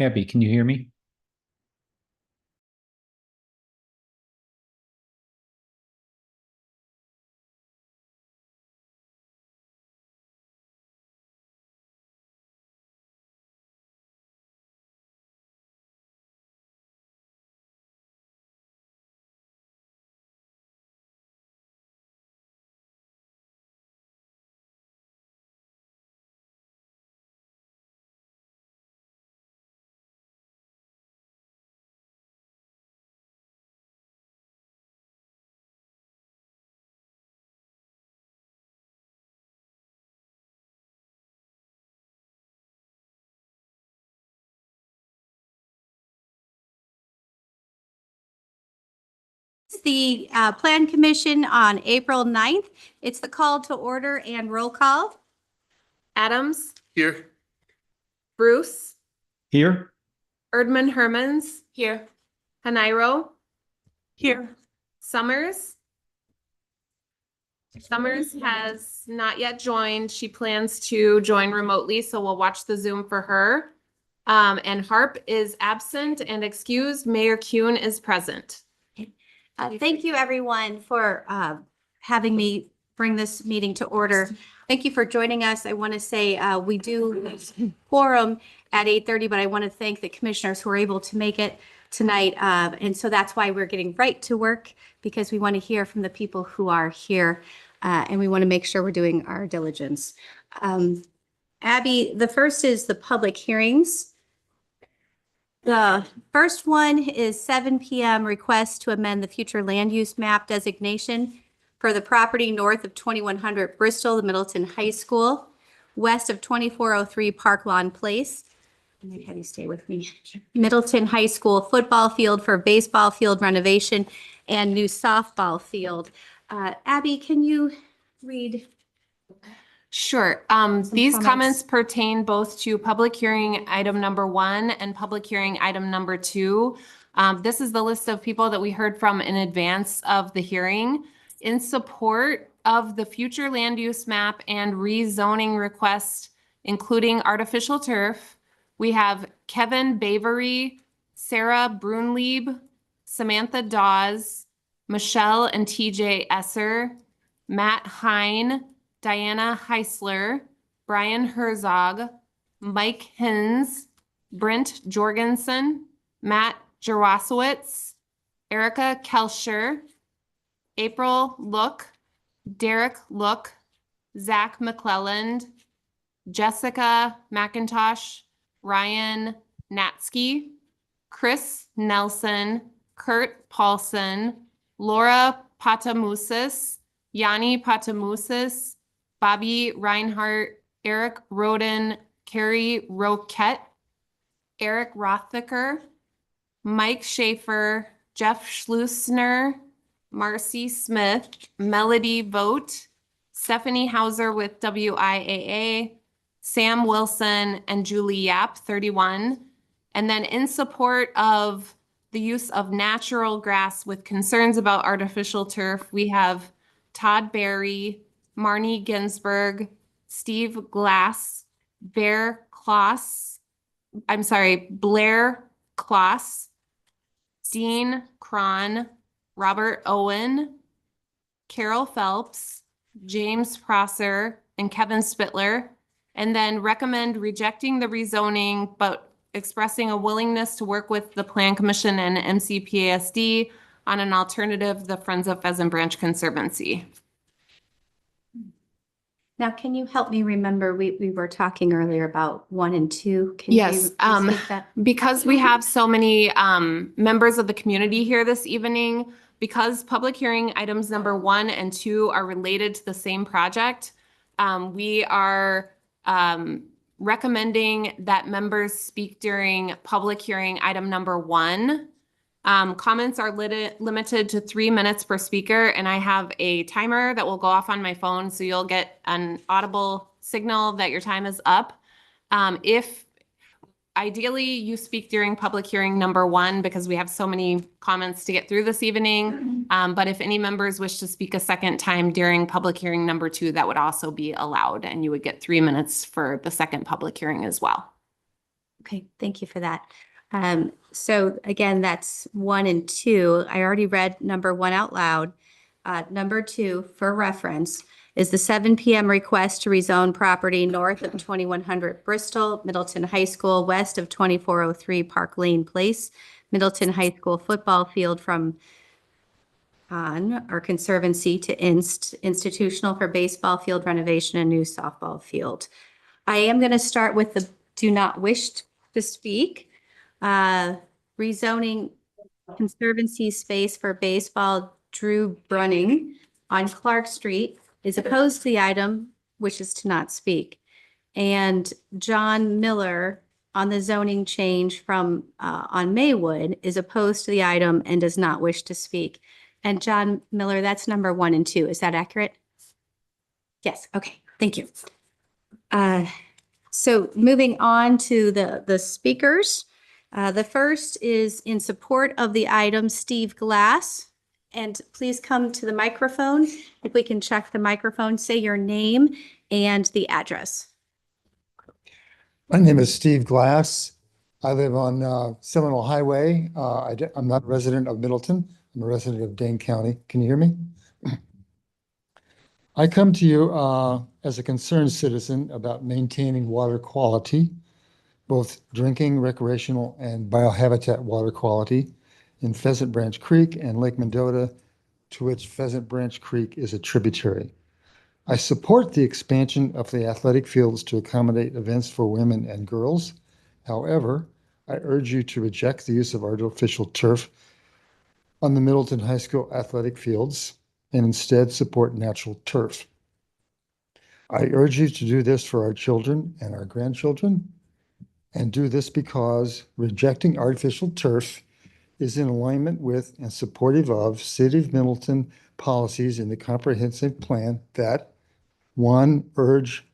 Abby, can you hear me? The Plan Commission on April 9th. It's the call to order and roll call. Adams, Here. Bruce, Here? Erdman Hermans, Here. Hanairo, Here. Summers. Summers has not yet joined. She plans to join remotely, so we'll watch the Zoom for her. And Harp is absent and excused. Mayor Kuhn is present. Thank you, everyone, for having me bring this meeting to order. Thank you for joining us. I want to say we do quorum at 8:30, but I want to thank the commissioners who are able to make it tonight. And so that's why we're getting right to work, because we want to hear from the people who are here, and we want to make sure we're doing our diligence. Abby, the first is the public hearings. The first one is 7 p.m. request to amend the future land use map designation for the property north of 2100 Bristol, the Middleton High School, west of 2403 Park Lawn Place. I'm gonna have you stay with me. Middleton High School football field for baseball field renovation and new softball field. Abby, can you read? Sure. These comments. comments pertain both to public hearing item number 1 and public hearing item number 2. This is the list of people that we heard from in advance of the hearing. In support of the future land use map and rezoning request, including artificial turf, we have Kevin Bavery, Sarah Brunlieb, Samantha Dawes, Michelle and TJ Esser, Matt Hine, Diana Heisler, Brian Herzog, Mike Hins, Brent Jorgensen, Matt Jarosowitz, Erica Kelscher, April Look, Derek Look, Zach McClelland, Jessica McIntosh, Ryan Natsky, Chris Nelson, Kurt Paulson, Laura Patamusis, Yanni Patamusis, Bobby Reinhardt, Eric Roden, Carrie Roquette, Eric Rothicker, Mike Schaefer, Jeff Schlusner, Marcy Smith, Melody Vogt, Stephanie Hauser with WIAA, Sam Wilson, and Julie Yap, 31. And then in support of the use of natural grass with concerns about artificial turf, we have Todd Barry, Marnie Ginsburg, Steve Glass, Blair Kloss, Dean Cron, Robert Owen, Carol Phelps, James Prosser, and Kevin Spittler, and then recommend rejecting the rezoning, but expressing a willingness to work with the Plan Commission and MCPASD on an alternative, the Friends of Pheasant Branch Conservancy. Now, can you help me remember, we were talking earlier about 1 and 2. Can Yes, you restate that? because we have so many members of the community here this evening, because public hearing items number 1 and 2 are related to the same project, we are recommending that members speak during public hearing item number 1. Comments are limited to 3 minutes per speaker, and I have a timer that will go off on my phone, so you'll get an audible signal that your time is up. If ideally you speak during public hearing number 1, because we have so many comments to get through this evening, but if any members wish to speak a second time during public hearing number 2, that would also be allowed, and you would get 3 minutes for the second public hearing as well. Okay, thank you for that. So again, that's 1 and 2. I already read number 1 out loud. Number 2, for reference, is the 7 p.m. request to rezone property north of 2100 Bristol, Middleton High School, west of 2403 Park Lane Place, Middleton High School football field from on or conservancy to institutional for baseball field renovation and new softball field. I am going to start with the do not wish to speak. Rezoning conservancy space for baseball, Drew Brunning on Clark Street is opposed to the item, wishes to not speak. And John Miller on the zoning change from on Maywood is opposed to the item and does not wish to speak. And John Miller, that's number 1 and 2. Is that accurate? Yes. Okay. Thank you. So moving on to the speakers. The first is in support of the item, Steve Glass. And please come to the microphone. If we can check the microphone, say your name and the address. My name is Steve Glass. I live on Seminole Highway. I'm not a resident of Middleton. I'm a resident of Dane County. Can you hear me? I come to you as a concerned citizen about maintaining water quality, both drinking, recreational, and biohabitat water quality in Pheasant Branch Creek and Lake Mendota, to which Pheasant Branch Creek is a tributary. I support the expansion of the athletic fields to accommodate events for women and girls. However, I urge you to reject the use of artificial turf on the Middleton High School athletic fields and instead support natural turf. I urge you to do this for our children and our grandchildren, and do this because rejecting artificial turf is in alignment with and supportive of City of Middleton policies in the comprehensive plan that, 1, urge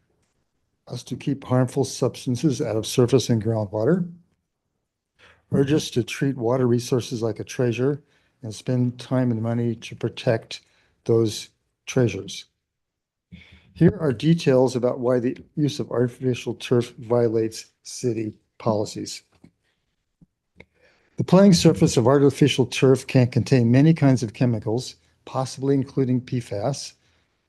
us to keep harmful substances out of surface and groundwater, urge us to treat water resources like a treasure and spend time and money to protect those treasures. Here are details about why the use of artificial turf violates city policies. The playing surface of artificial turf can contain many kinds of chemicals, possibly including PFAS,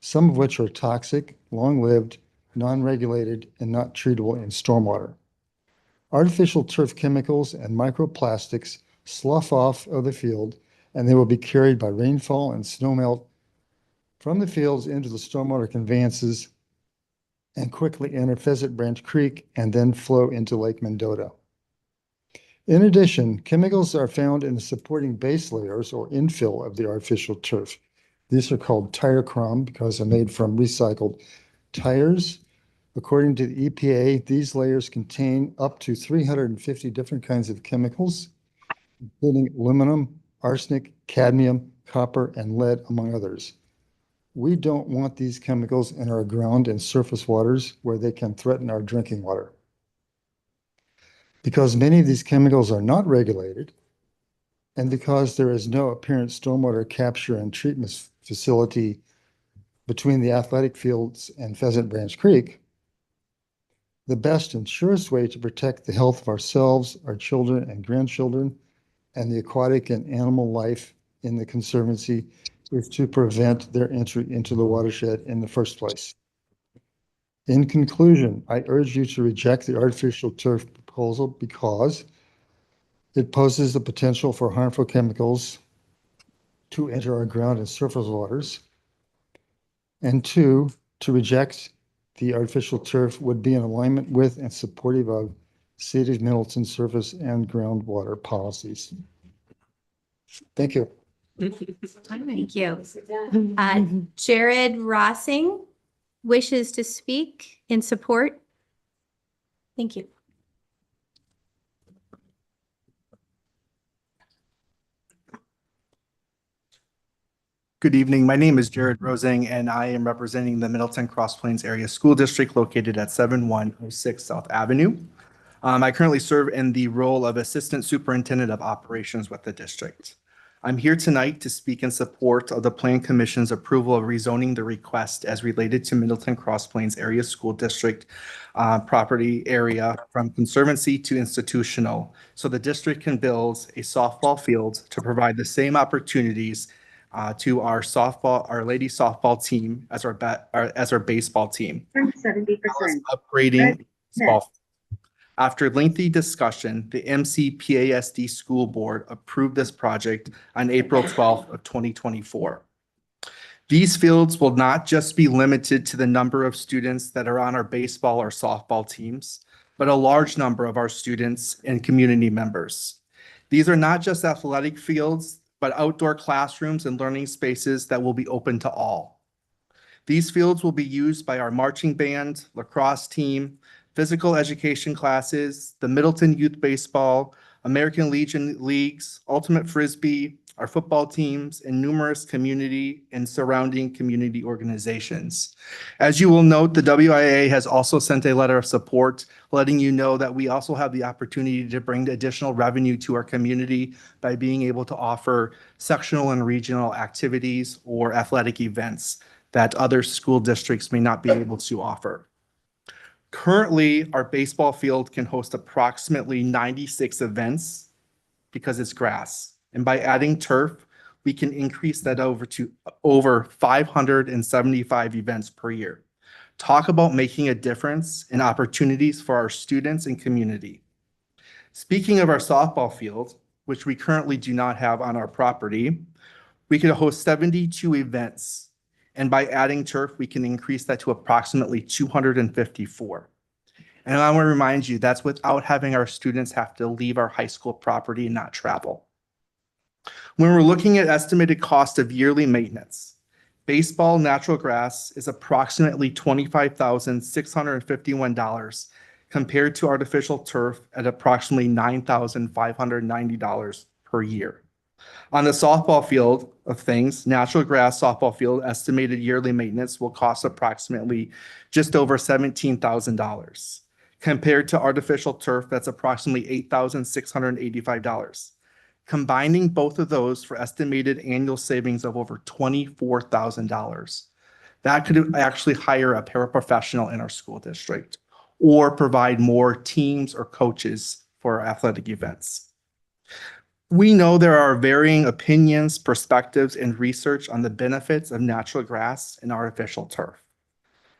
some of which are toxic, long-lived, non-regulated, and not treatable in stormwater. Artificial turf chemicals and microplastics slough off of the field, and they will be carried by rainfall and snowmelt from the fields into the stormwater conveyances and quickly enter Pheasant Branch Creek and then flow into Lake Mendota. In addition, chemicals are found in the supporting base layers or infill of the artificial turf. These are called tire crumb because they're made from recycled tires. According to the EPA, these layers contain up to 350 different kinds of chemicals, including aluminum, arsenic, cadmium, copper, and lead, among others. We don't want these chemicals in our ground and surface waters where they can threaten our drinking water. Because many of these chemicals are not regulated, and because there is no apparent stormwater capture and treatment facility between the athletic fields and Pheasant Branch Creek, the best and surest way to protect the health of ourselves, our children and grandchildren, and the aquatic and animal life in the conservancy is to prevent their entry into the watershed in the first place. In conclusion, I urge you to reject the artificial turf proposal because it poses the potential for harmful chemicals to enter our ground and surface waters. And 2, to reject the artificial turf would be in alignment with and supportive of City of Middleton surface and groundwater policies. Thank you. Thank you. Jared Rossing wishes to speak in support. Thank you. Good evening. My name is Jared Rosing, and I am representing the Middleton Cross Plains Area School District located at 7106 South Avenue. I currently serve in the role of Assistant Superintendent of Operations with the district. I'm here tonight to speak in support of the Plan Commission's approval of rezoning the request as related to Middleton Cross Plains Area School District property area from conservancy to institutional. So the district can build a softball field to provide the same opportunities to our lady softball team as our baseball team. 70%. Upgrading baseball. After lengthy discussion, the MCPASD School Board approved this project on April 12th of 2024. These fields will not just be limited to the number of students that are on our baseball or softball teams, but a large number of our students and community members. These are not just athletic fields, but outdoor classrooms and learning spaces that will be open to all. These fields will be used by our marching band, lacrosse team, physical education classes, the Middleton Youth Baseball, American Legion Leagues, Ultimate Frisbee, our football teams, and numerous community and surrounding community organizations. As you will note, the WIA has also sent a letter of support, letting you know that we also have the opportunity to bring additional revenue to our community by being able to offer sectional and regional activities or athletic events that other school districts may not be able to offer. Currently, our baseball field can host approximately 96 events because it's grass. And by adding turf, we can increase that to over 575 events per year. Talk about making a difference in opportunities for our students and community. Speaking of our softball field, which we currently do not have on our property, we could host 72 events. And by adding turf, we can increase that to approximately 254. And I want to remind you, that's without having our students have to leave our high school property and not travel. When we're looking at estimated cost of yearly maintenance, baseball natural grass is approximately $25,651 compared to artificial turf at approximately $9,590 per year. On the softball field of things, natural grass softball field estimated yearly maintenance will cost approximately just over $17,000 compared to artificial turf that's approximately $8,685. Combining both of those for estimated annual savings of over $24,000. That could actually hire a paraprofessional in our school district or provide more teams or coaches for our athletic events. We know there are varying opinions, perspectives, and research on the benefits of natural grass and artificial turf.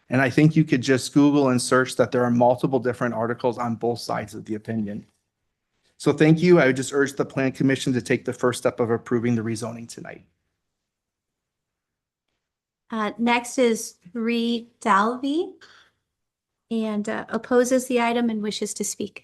And I think you could just Google and search that there are multiple different articles on both sides of the opinion. So thank you. I would just urge the Plan Commission to take the first step of approving the rezoning tonight. Next is Ree Dalvey and opposes the item and wishes to speak.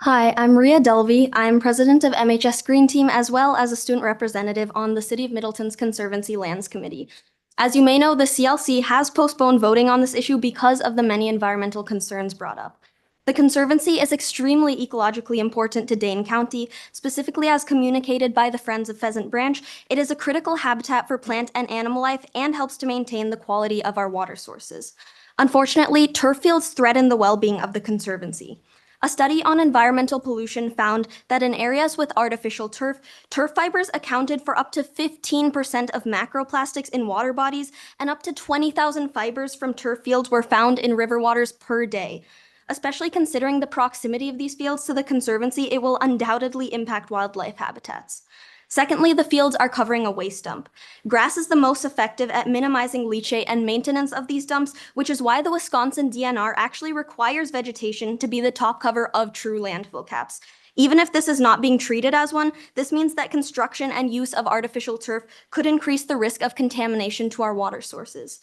Hi, I'm Ria Delvey. I'm president of MHS Green Team as well as a student representative on the City of Middleton's Conservancy Lands Committee. As you may know, the CLC has postponed voting on this issue because of the many environmental concerns brought up. The Conservancy is extremely ecologically important to Dane County, specifically as communicated by the Friends of Pheasant Branch. It is a critical habitat for plant and animal life and helps to maintain the quality of our water sources. Unfortunately, turf fields threaten the well-being of the Conservancy. A study on environmental pollution found that in areas with artificial turf, turf fibers accounted for up to 15% of macroplastics in water bodies, and up to 20,000 fibers from turf fields were found in river waters per day. Especially considering the proximity of these fields to the Conservancy, it will undoubtedly impact wildlife habitats. Secondly, the fields are covering a waste dump. Grass is the most effective at minimizing leachate and maintenance of these dumps, which is why the Wisconsin DNR actually requires vegetation to be the top cover of true landfill caps. Even if this is not being treated as one, this means that construction and use of artificial turf could increase the risk of contamination to our water sources.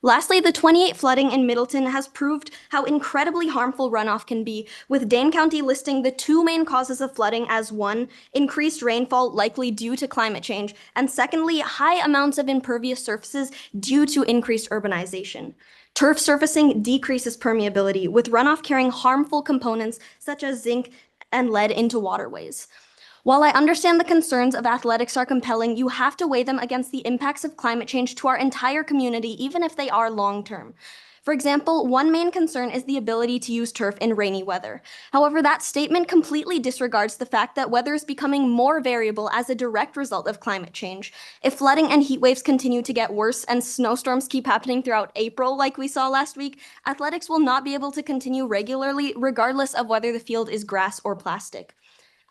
Lastly, the 28 flooding in Middleton has proved how incredibly harmful runoff can be, with Dane County listing the two main causes of flooding as one, increased rainfall likely due to climate change, and secondly, high amounts of impervious surfaces due to increased urbanization. Turf surfacing decreases permeability, with runoff carrying harmful components such as zinc and lead into waterways. While I understand the concerns of athletics are compelling, you have to weigh them against the impacts of climate change to our entire community, even if they are long-term. For example, one main concern is the ability to use turf in rainy weather. However, that statement completely disregards the fact that weather is becoming more variable as a direct result of climate change. If flooding and heat waves continue to get worse and snowstorms keep happening throughout April like we saw last week, athletics will not be able to continue regularly regardless of whether the field is grass or plastic.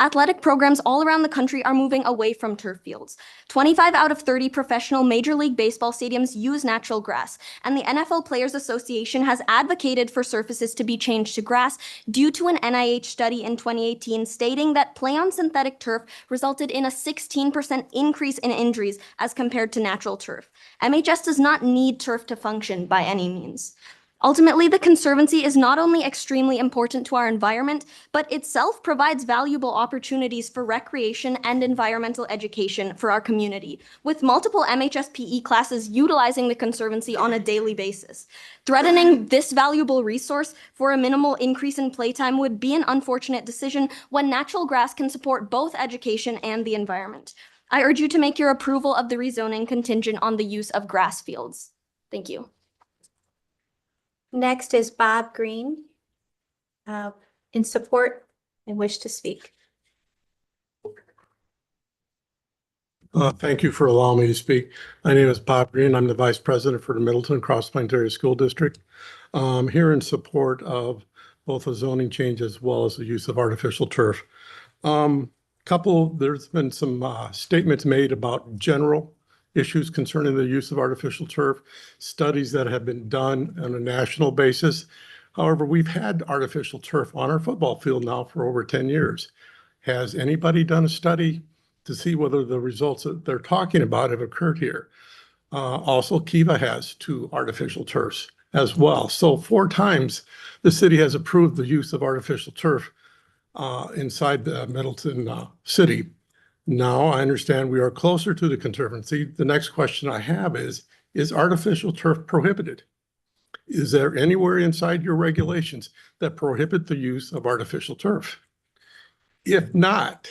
Athletic programs all around the country are moving away from turf fields. 25 out of 30 professional Major League Baseball stadiums use natural grass, and the NFL Players Association has advocated for surfaces to be changed to grass due to an NIH study in 2018 stating that play on synthetic turf resulted in a 16% increase in injuries as compared to natural turf. MHS does not need turf to function by any means. Ultimately, the Conservancy is not only extremely important to our environment, but itself provides valuable opportunities for recreation and environmental education for our community, with multiple MHS PE classes utilizing the Conservancy on a daily basis. Threatening this valuable resource for a minimal increase in playtime would be an unfortunate decision when natural grass can support both education and the environment. I urge you to make your approval of the rezoning contingent on the use of grass fields. Thank you. Next is Bob Green, in support and wish to speak. Thank you for allowing me to speak. My name is Bob Green. I'm the Vice President for the Middleton Cross Plains Area School District. Here in support of both a zoning change as well as the use of artificial turf. There's been some statements made about general issues concerning the use of artificial turf, studies that have been done on a national basis. However, we've had artificial turf on our football field now for over 10 years. Has anybody done a study to see whether the results that they're talking about have occurred here? Also, Kiva has 2 artificial turfs as well. So 4 times the city has approved the use of artificial turf inside the Middleton city. Now I understand we are closer to the Conservancy. The next question I have is artificial turf prohibited? Is there anywhere inside your regulations that prohibit the use of artificial turf? If not,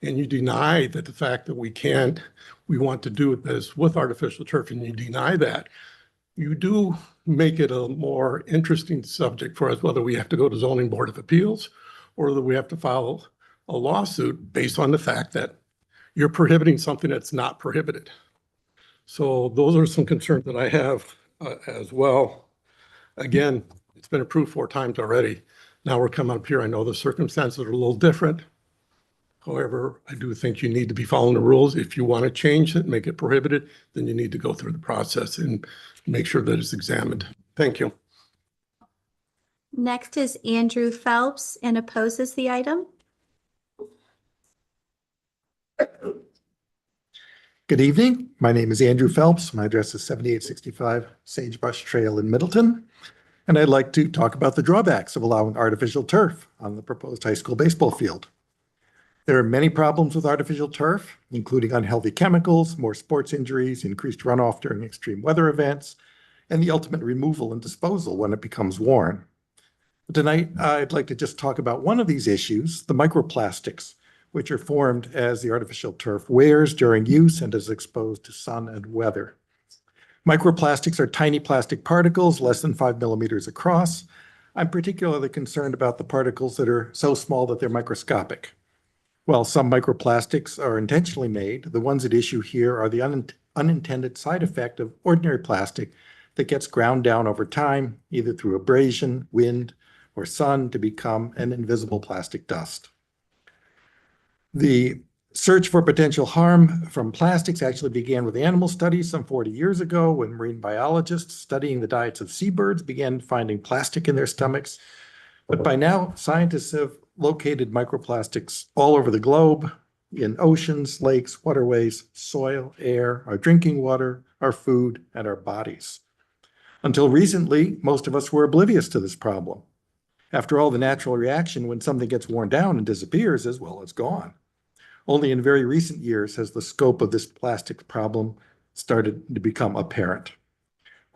and you deny that the fact that we want to do this with artificial turf, and you deny that, you do make it a more interesting subject for us, whether we have to go to Zoning Board of Appeals or that we have to file a lawsuit based on the fact that you're prohibiting something that's not prohibited. So those are some concerns that I have as well. Again, it's been approved 4 times already. Now we're coming up here. I know the circumstances are a little different. However, I do think you need to be following the rules. If you want to change it, make it prohibited, then you need to go through the process and make sure that it's examined. Thank you. Next is Andrew Phelps and opposes the item. Good evening. My name is Andrew Phelps. My address is 7865 Sagebrush Trail in Middleton. And I'd like to talk about the drawbacks of allowing artificial turf on the proposed high school baseball field. There are many problems with artificial turf, including unhealthy chemicals, more sports injuries, increased runoff during extreme weather events, and the ultimate removal and disposal when it becomes worn. But tonight, I'd like to just talk about one of these issues, the microplastics, which are formed as the artificial turf wears during use and is exposed to sun and weather. Microplastics are tiny plastic particles less than 5 millimeters across. I'm particularly concerned about the particles that are so small that they're microscopic. While some microplastics are intentionally made, the ones at issue here are the unintended side effect of ordinary plastic that gets ground down over time, either through abrasion, wind, or sun, to become an invisible plastic dust. The search for potential harm from plastics actually began with animal studies some 40 years ago when marine biologists studying the diets of seabirds began finding plastic in their stomachs. But by now, scientists have located microplastics all over the globe, in oceans, lakes, waterways, soil, air, our drinking water, our food, and our bodies. Until recently, most of us were oblivious to this problem. After all, the natural reaction when something gets worn down and disappears is, well, it's gone. Only in very recent years has the scope of this plastic problem started to become apparent.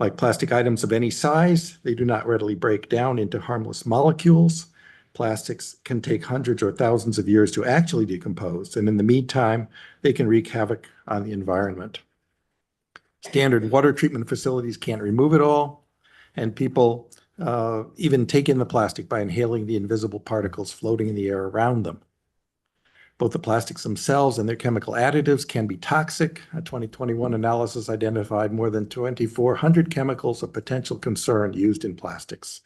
Like plastic items of any size, they do not readily break down into harmless molecules. Plastics can take hundreds or thousands of years to actually decompose, and in the meantime, they can wreak havoc on the environment. Standard water treatment facilities can't remove it all. And people even take in the plastic by inhaling the invisible particles floating in the air around them. Both the plastics themselves and their chemical additives can be toxic. A 2021 analysis identified more than 2,400 chemicals of potential concern used in plastics.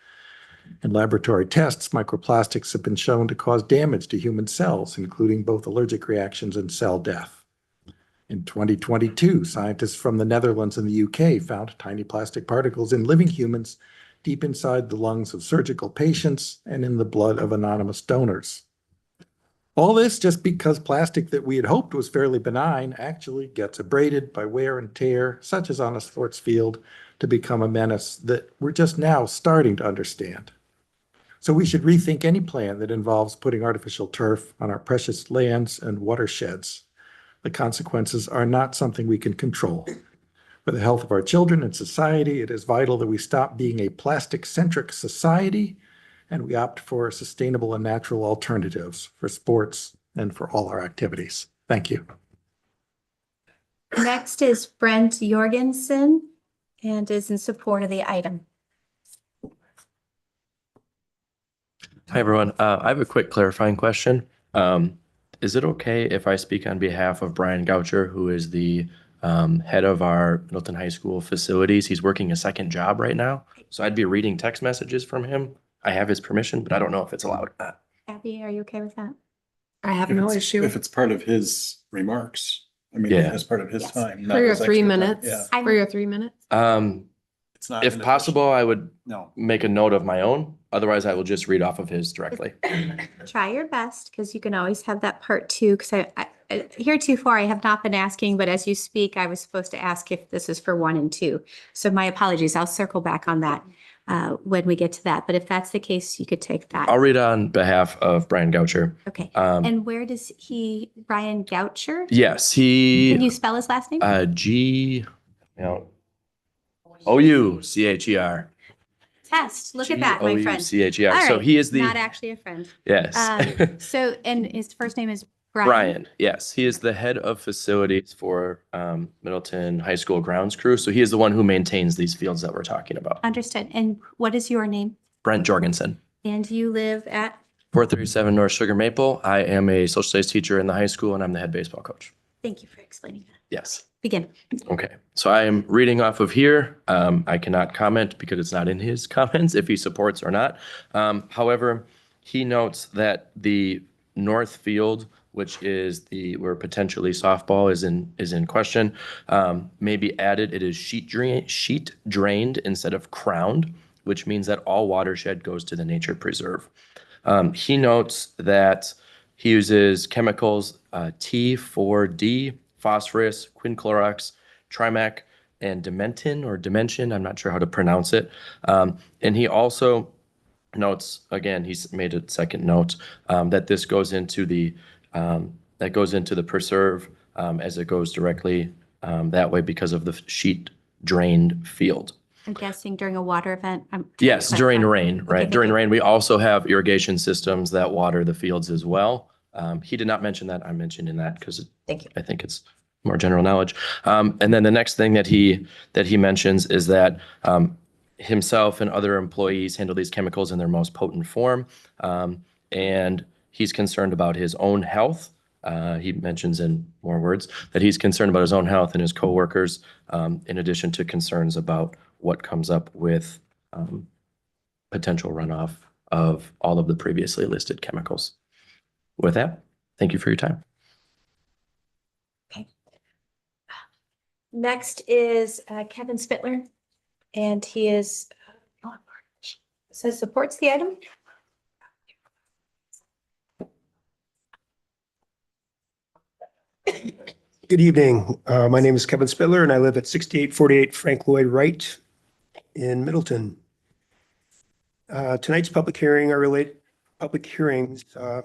In laboratory tests, microplastics have been shown to cause damage to human cells, including both allergic reactions and cell death. In 2022, scientists from the Netherlands and the UK found tiny plastic particles in living humans deep inside the lungs of surgical patients and in the blood of anonymous donors. All this just because plastic that we had hoped was fairly benign actually gets abraded by wear and tear, such as on a sports field, to become a menace that we're just now starting to understand. So we should rethink any plan that involves putting artificial turf on our precious lands and watersheds. The consequences are not something we can control. For the health of our children and society, it is vital that we stop being a plastic-centric society and we opt for sustainable and natural alternatives for sports and for all our activities. Thank you. Next is Brent Jorgensen and is in support of the item. Hi, everyone. I have a quick clarifying question. Is it okay if I speak on behalf of Brian Goucher, who is the head of our Middleton High School facilities? He's working a second job right now, so I'd be reading text messages from him. I have his permission, but I don't know if it's allowed or not. Abby, are you okay with that? I have no issue. If it's part of his remarks, I mean, Yeah. as part of his Yes. time. For not your his 3 extra time. minutes, Yeah, for your 3 minutes. it's not. If an possible, I would No. make a note of my own. Otherwise, I will just read off of his directly. Try your best, because you can always have that part two, because heretofore I have not been asking, but as you speak, I was supposed to ask if this is for 1 and 2. So my apologies. I'll circle back on that when we get to that. But if that's the case, you could take that. I'll read on behalf of Brian Goucher. Okay. Um, And where does Brian Goucher? yes, Can you he spell his last name? G, you know, Oucher. Test. Look at that, my friend. Goucher. All So right, he is the not actually a friend. yes. So, and his first name is Brian. Brian, yes, he is the head of facilities for Middleton High School grounds crew. So he is the one who maintains these fields that we're talking about. Understood. And what is your name? Brent Jorgensen, And you live at? 437 North Sugar Maple. I am a social studies teacher in the high school and I'm the head baseball coach. Thank you for explaining that. Yes. Begin. Okay, so I am reading off of here. I cannot comment because it's not in his comments if he supports or not. However, he notes that the north field, which is where potentially softball is in question, may be added. It is sheet drained instead of crowned, which means that all watershed goes to the nature preserve. He notes that he uses chemicals T4D, phosphorus, quinclorax, Trimac, and Dimension. I'm not sure how to pronounce it. And he also notes, again, he's made a second note, that this goes into the preserve as it goes directly that way because of the sheet drained field. I'm guessing during a water event. Yes, during rain, Okay, right? thank During you. rain, we also have irrigation systems that water the fields as well. He did not mention that. I'm mentioning that because Thank you. I think it's more general knowledge. And then the next thing that he mentions is that himself and other employees handle these chemicals in their most potent form. And he's concerned about his own health. He mentions in more words that he's concerned about his own health and his coworkers, in addition to concerns about what comes up with potential runoff of all of the previously listed chemicals. With that, thank you for your time. Next is Kevin Spittler, and he says supports the item. Good evening. My name is Kevin Spittler and I live at 6848 Frank Lloyd Wright in Middleton. Tonight's public hearings,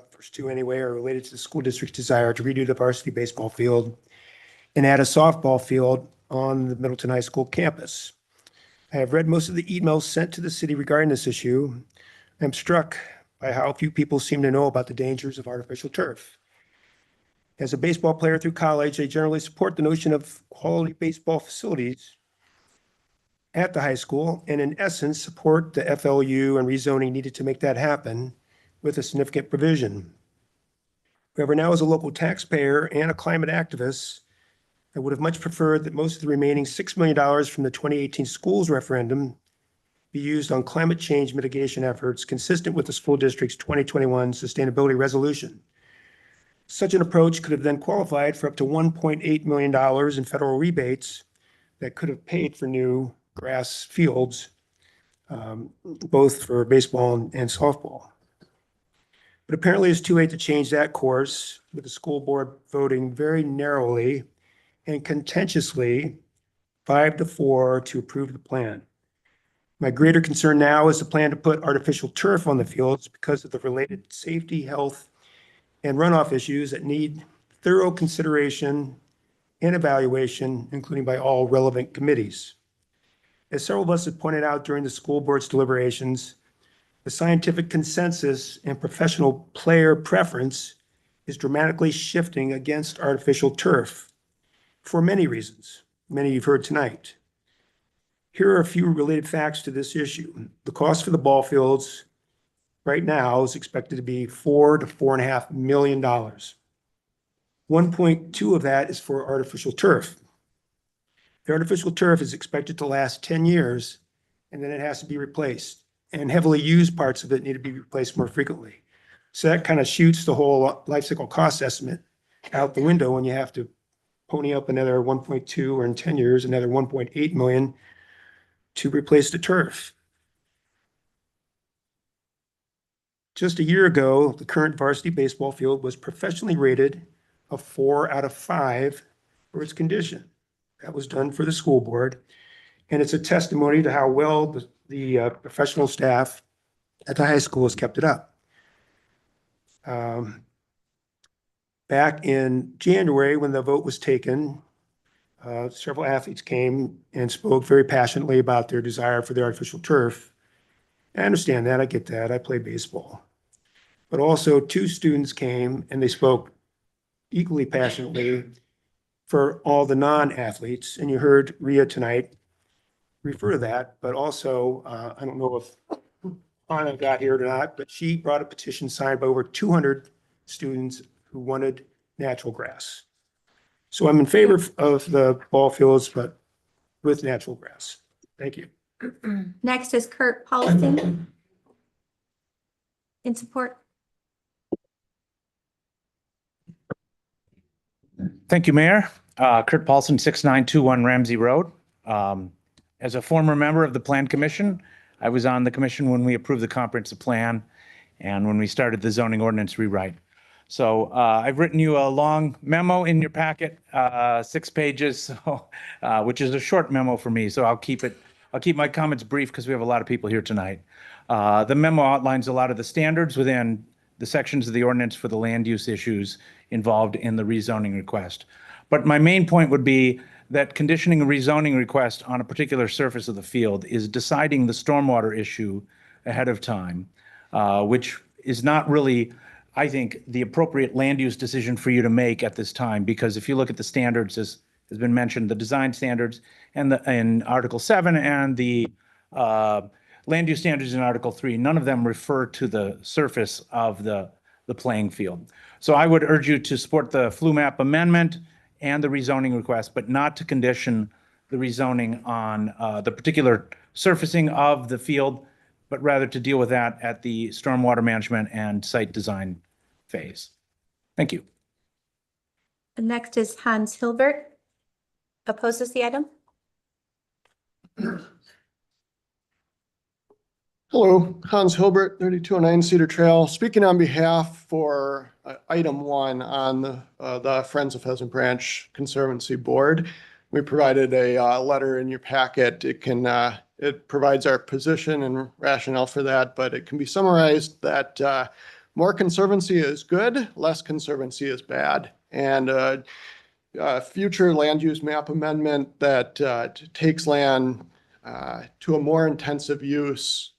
first two anyway, are related to the school district's desire to redo the varsity baseball field and add a softball field on the Middleton High School campus. I have read most of the emails sent to the city regarding this issue. I'm struck by how few people seem to know about the dangers of artificial turf. As a baseball player through college, I generally support the notion of quality baseball facilities. at the high school and in essence support the FLU and rezoning needed to make that happen with a significant provision. However, now as a local taxpayer and a climate activist, I would have much preferred that most of the remaining $6 million from the 2018 schools referendum be used on climate change mitigation efforts consistent with the school district's 2021 sustainability resolution. Such an approach could have then qualified for up to $1.8 million in federal rebates that could have paid for new grass fields, both for baseball and softball. But apparently it's too late to change that course, with the school board voting very narrowly and contentiously 5-4 to approve the plan. My greater concern now is the plan to put artificial turf on the fields because of the related safety, health, and runoff issues that need thorough consideration and evaluation, including by all relevant committees. As several of us have pointed out during the school board's deliberations, the scientific consensus and professional player preference is dramatically shifting against artificial turf for many reasons, many you've heard tonight. Here are a few related facts to this issue. The cost for the ball fields right now is expected to be $4 to $4.5 million. 1.2 of that is for artificial turf. The artificial turf is expected to last 10 years, and then it has to be replaced. And heavily used parts of it need to be replaced more frequently. So that kind of shoots the whole life cycle cost estimate out the window when you have to pony up another 1.2, or in 10 years, another 1.8 million to replace the turf. Just a year ago, the current varsity baseball field was professionally rated a 4 out of 5 for its condition. That was done for the school board. And it's a testimony to how well the professional staff at the high school has kept it up. Back in January, when the vote was taken, several athletes came and spoke very passionately about their desire for the artificial turf. I understand that, I get that, I play baseball. But also 2 students came and they spoke equally passionately for all the non-athletes. And you heard Rhea tonight refer to that, but also, I don't know if Anna got here or not, but she brought a petition signed by over 200 students who wanted natural grass. So I'm in favor of the ball fields, but with natural grass. Thank you. Next is Kurt Paulson. In support. Thank you, Mayor. Kurt Paulson, 6921 Ramsey Road. As a former member of the Plan Commission, I was on the commission when we approved the comprehensive plan and when we started the zoning ordinance rewrite. So I've written you a long memo in your packet, 6 pages, which is a short memo for me. So I'll keep my comments brief because we have a lot of people here tonight. The memo outlines a lot of the standards within the sections of the ordinance for the land use issues involved in the rezoning request. But my main point would be that conditioning a rezoning request on a particular surface of the field is deciding the stormwater issue ahead of time, which is not really, I think, the appropriate land use decision for you to make at this time, because if you look at the standards, as has been mentioned, the design standards and in Article 7 and the land use standards in Article 3, none of them refer to the surface of the playing field. So I would urge you to support the FLUMAP amendment and the rezoning request, but not to condition the rezoning on the particular surfacing of the field, but rather to deal with that at the stormwater management and site design phase. Thank you. Next is Hans Hilbert. Opposes the item? Hello, Hans Hilbert, 3209 Cedar Trail, speaking on behalf for item 1 on the Friends of Pheasant Branch Conservancy Board. We provided a letter in your packet. It provides our position and rationale for that, but it can be summarized that more conservancy is good, less conservancy is bad. And future land use map amendment that takes land to a more intensive use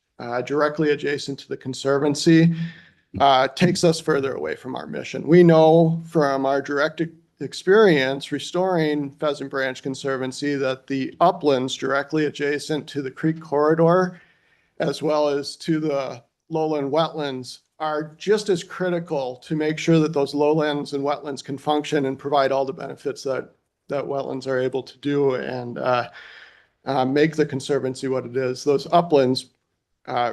directly adjacent to the conservancy takes us further away from our mission. We know from our direct experience restoring Pheasant Branch Conservancy that the uplands directly adjacent to the creek corridor, as well as to the lowland wetlands, are just as critical to make sure that those lowlands and wetlands can function and provide all the benefits that wetlands are able to do and make the conservancy what it is. Those uplands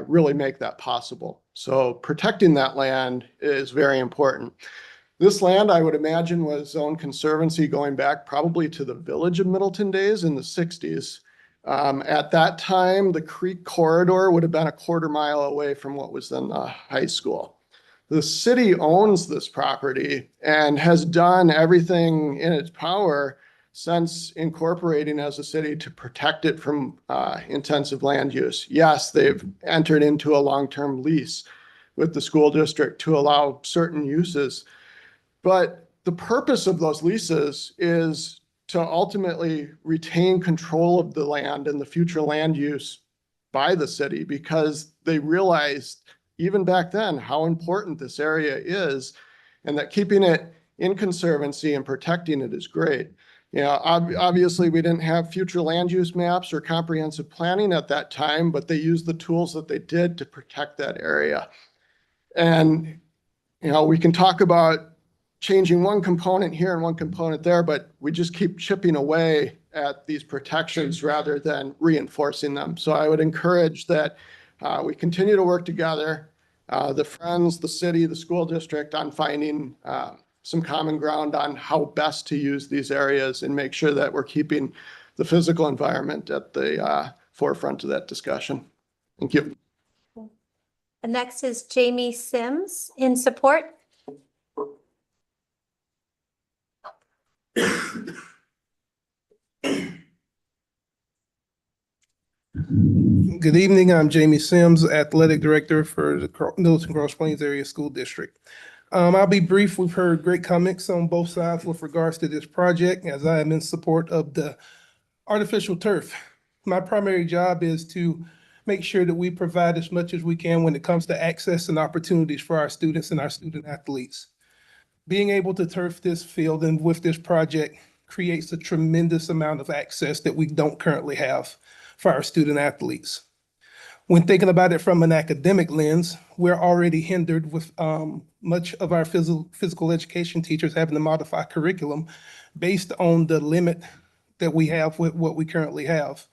really make that possible. So protecting that land is very important. This land, I would imagine, was zoned conservancy going back probably to the Village of Middleton days in the 60s. At that time, the creek corridor would have been a quarter mile away from what was then the high school. The city owns this property and has done everything in its power since incorporating as a city to protect it from intensive land use. Yes, they've entered into a long-term lease with the school district to allow certain uses. But the purpose of those leases is to ultimately retain control of the land and the future land use by the city, because they realized even back then how important this area is, and that keeping it in conservancy and protecting it is great. You know, obviously we didn't have future land use maps or comprehensive planning at that time, but they used the tools that they did to protect that area. And, you know, we can talk about changing one component here and one component there, but we just keep chipping away at these protections rather than reinforcing them. So I would encourage that we continue to work together, the Friends, the city, the school district, on finding some common ground on how best to use these areas and make sure that we're keeping the physical environment at the forefront of that discussion. Thank you. And next is Jamie Sims in support. Good evening. I'm Jamie Sims, Athletic Director for the Middleton Grosse Plains Area School District. I'll be brief. We've heard great comments on both sides with regards to this project, as I am in support of the artificial turf. My primary job is to make sure that we provide as much as we can when it comes to access and opportunities for our students and our student athletes. Being able to turf this field and with this project creates a tremendous amount of access that we don't currently have for our student athletes. When thinking about it from an academic lens, we're already hindered with much of our physical education teachers having to modify curriculum based on the limit that we have with what we currently have.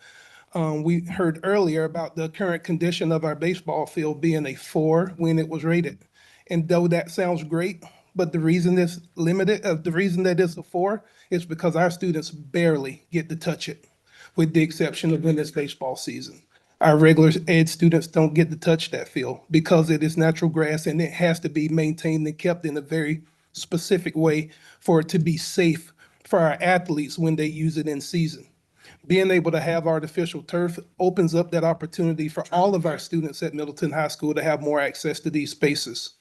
We heard earlier about the current condition of our baseball field being a 4 when it was rated. And though that sounds great, but the reason it's limited, the reason that it's a 4 is because our students barely get to touch it, with the exception of when it's baseball season. Our regular ed students don't get to touch that field because it is natural grass and it has to be maintained and kept in a very specific way for it to be safe for our athletes when they use it in season. Being able to have artificial turf opens up that opportunity for all of our students at Middleton High School to have more access to these spaces.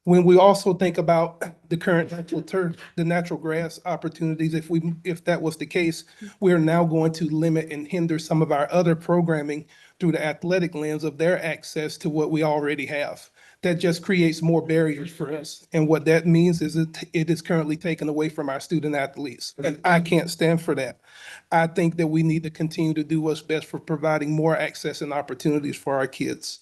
When we also think about the current natural turf, the natural grass opportunities, if that was the case, we're now going to limit and hinder some of our other programming through the athletic lens of their access to what we already have. That just creates more barriers for us. And what that means is it is currently taken away from our student athletes. And I can't stand for that. I think that we need to continue to do what's best for providing more access and opportunities for our kids.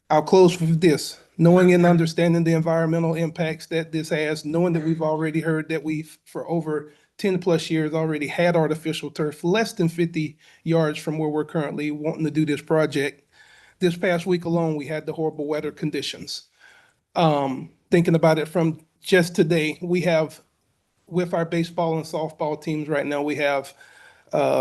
I'll close with this. Knowing and understanding the environmental impacts that this has, knowing that we've already heard that we've, for over 10 plus years, already had artificial turf less than 50 yards from where we're currently wanting to do this project. This past week alone, we had the horrible weather conditions. Thinking about it from just today, we have, with our baseball and softball teams right now, we have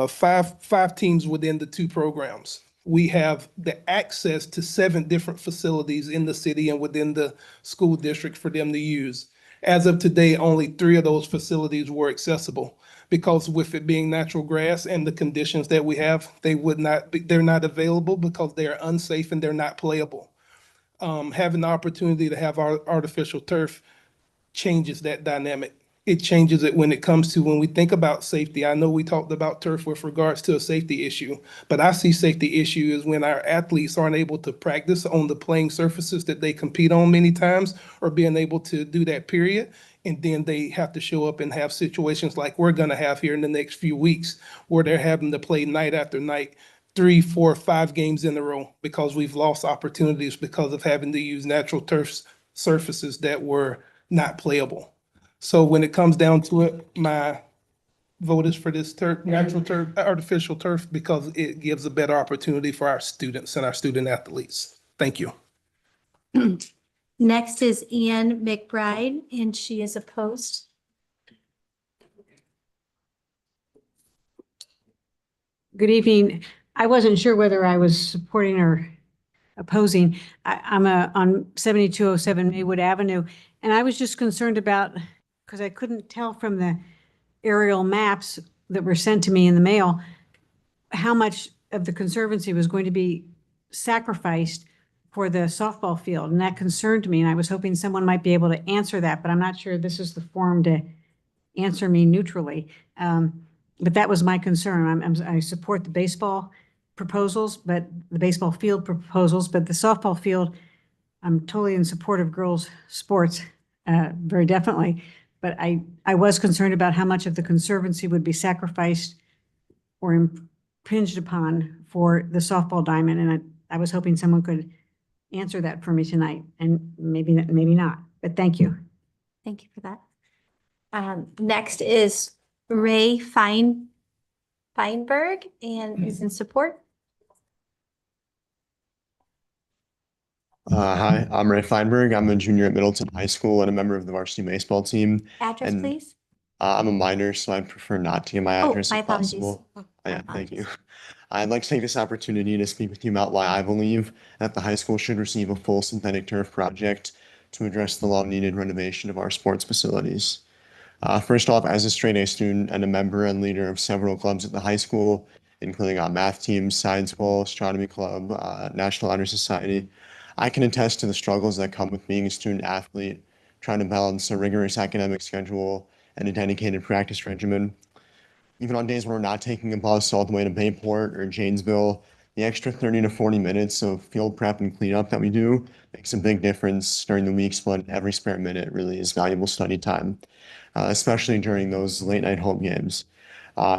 five teams within the 2 programs. We have the access to 7 different facilities in the city and within the school district for them to use. As of today, only 3 of those facilities were accessible because with it being natural grass and the conditions that we have, they're not available because they are unsafe and they're not playable. Having the opportunity to have our artificial turf changes that dynamic. It changes it when it comes to when we think about safety. I know we talked about turf with regards to a safety issue, but I see safety issue is when our athletes aren't able to practice on the playing surfaces that they compete on many times or being able to do that period. And then they have to show up and have situations like we're gonna have here in the next few weeks, where they're having to play night after night, 3, 4, 5 games in a row because we've lost opportunities because of having to use natural turf surfaces that were not playable. So when it comes down to it, my vote is for this turf, natural turf, artificial turf, because it gives a better opportunity for our students and our student athletes. Thank you. Next is Ann McBride, and she is opposed. Good evening. I wasn't sure whether I was supporting or opposing. I'm on 7207 Maywood Avenue, and I was just concerned about, because I couldn't tell from the aerial maps that were sent to me in the mail, how much of the conservancy was going to be sacrificed for the softball field, and that concerned me, and I was hoping someone might be able to answer that, but I'm not sure this is the forum to answer me neutrally. But that was my concern. I support the baseball proposals, but the baseball field proposals, but the softball field, I'm totally in support of girls' sports, very definitely. But I was concerned about how much of the conservancy would be sacrificed or impinged upon for the softball diamond, and I was hoping someone could answer that for me tonight, and maybe not, but thank you. Thank you for that. Next is Ray Feinberg, and is in support. Hi, I'm Ray Feinberg. I'm a junior at Middleton High School and a member of the varsity baseball team. Address, And, please. I'm a minor, so I prefer not to give my Oh, address my if apologies. possible. Oh, Yeah, my thank you. apologies. I'd like to take this opportunity to speak with you about why I believe that the high school should receive a full synthetic turf project to address the long-needed renovation of our sports facilities. First off, as a straight A student and a member and leader of several clubs at the high school, including our math team, science bowl, astronomy club, National Honor Society, I can attest to the struggles that come with being a student athlete, trying to balance a rigorous academic schedule and a dedicated practice regimen. Even on days when we're not taking a bus all the way to Bayport or Janesville, the extra 30 to 40 minutes of field prep and cleanup that we do makes a big difference during the weeks, but every spare minute really is valuable study time, especially during those late night home games.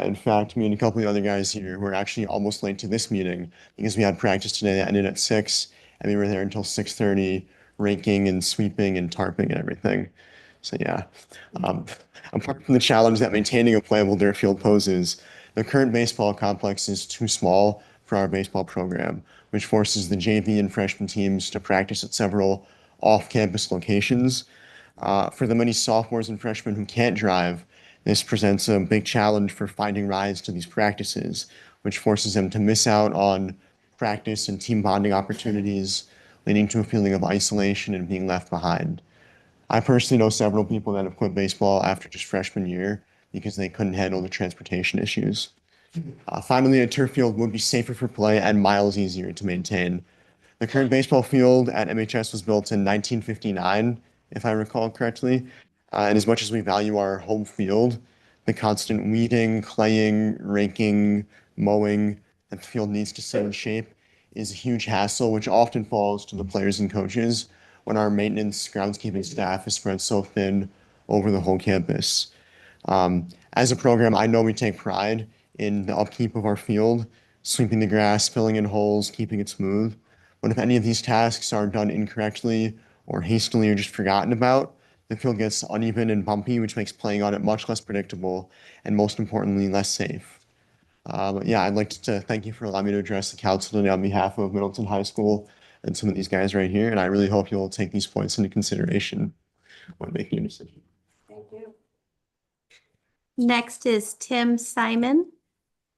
In fact, me and a couple of other guys here were actually almost late to this meeting because we had practice today that ended at 6, and we were there until 6:30, raking and sweeping and tarping and everything. So yeah, apart from the challenge that maintaining a playable dirt field poses, the current baseball complex is too small for our baseball program, which forces the JV and freshman teams to practice at several off-campus locations. For the many sophomores and freshmen who can't drive, this presents a big challenge for finding rides to these practices, which forces them to miss out on practice and team bonding opportunities, leading to a feeling of isolation and being left behind. I personally know several people that have quit baseball after just freshman year because they couldn't handle the transportation issues. Finally, a turf field would be safer for play and miles easier to maintain. The current baseball field at MHS was built in 1959, if I recall correctly. And as much as we value our home field, the constant weeding, claying, raking, mowing that the field needs to stay in shape is a huge hassle, which often falls to the players and coaches when our maintenance groundskeeping staff is spread so thin over the whole campus. As a program, I know we take pride in the upkeep of our field, sweeping the grass, filling in holes, keeping it smooth. But if any of these tasks are done incorrectly or hastily or just forgotten about, the field gets uneven and bumpy, which makes playing on it much less predictable and most importantly, less safe. But yeah, I'd like to thank you for allowing me to address the council today on behalf of Middleton High School and some of these guys right here. And I really hope you'll take these points into consideration when making your decision. Thank you. Next is Tim Simon,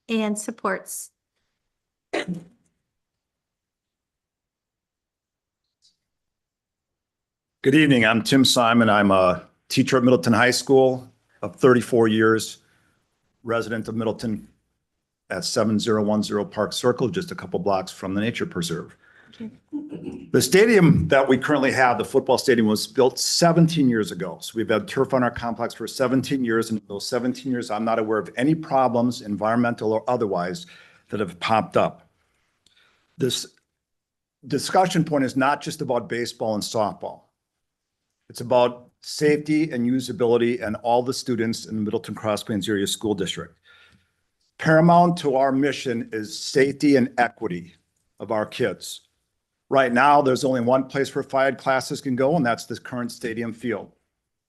and supports. Good evening. I'm Tim Simon. I'm a teacher at Middleton High School of 34 years, resident of Middleton at 7010 Park Circle, just a couple blocks from the nature preserve. The stadium that we currently have, the football stadium, was built 17 years ago. So we've had turf on our complex for 17 years. And in those 17 years, I'm not aware of any problems, environmental or otherwise, that have popped up. This discussion point is not just about baseball and softball. It's about safety and usability and all the students in the Middleton Cross Plains Area School District. Paramount to our mission is safety and equity of our kids. Right now, there's only one place where FIAD classes can go, and that's this current stadium field.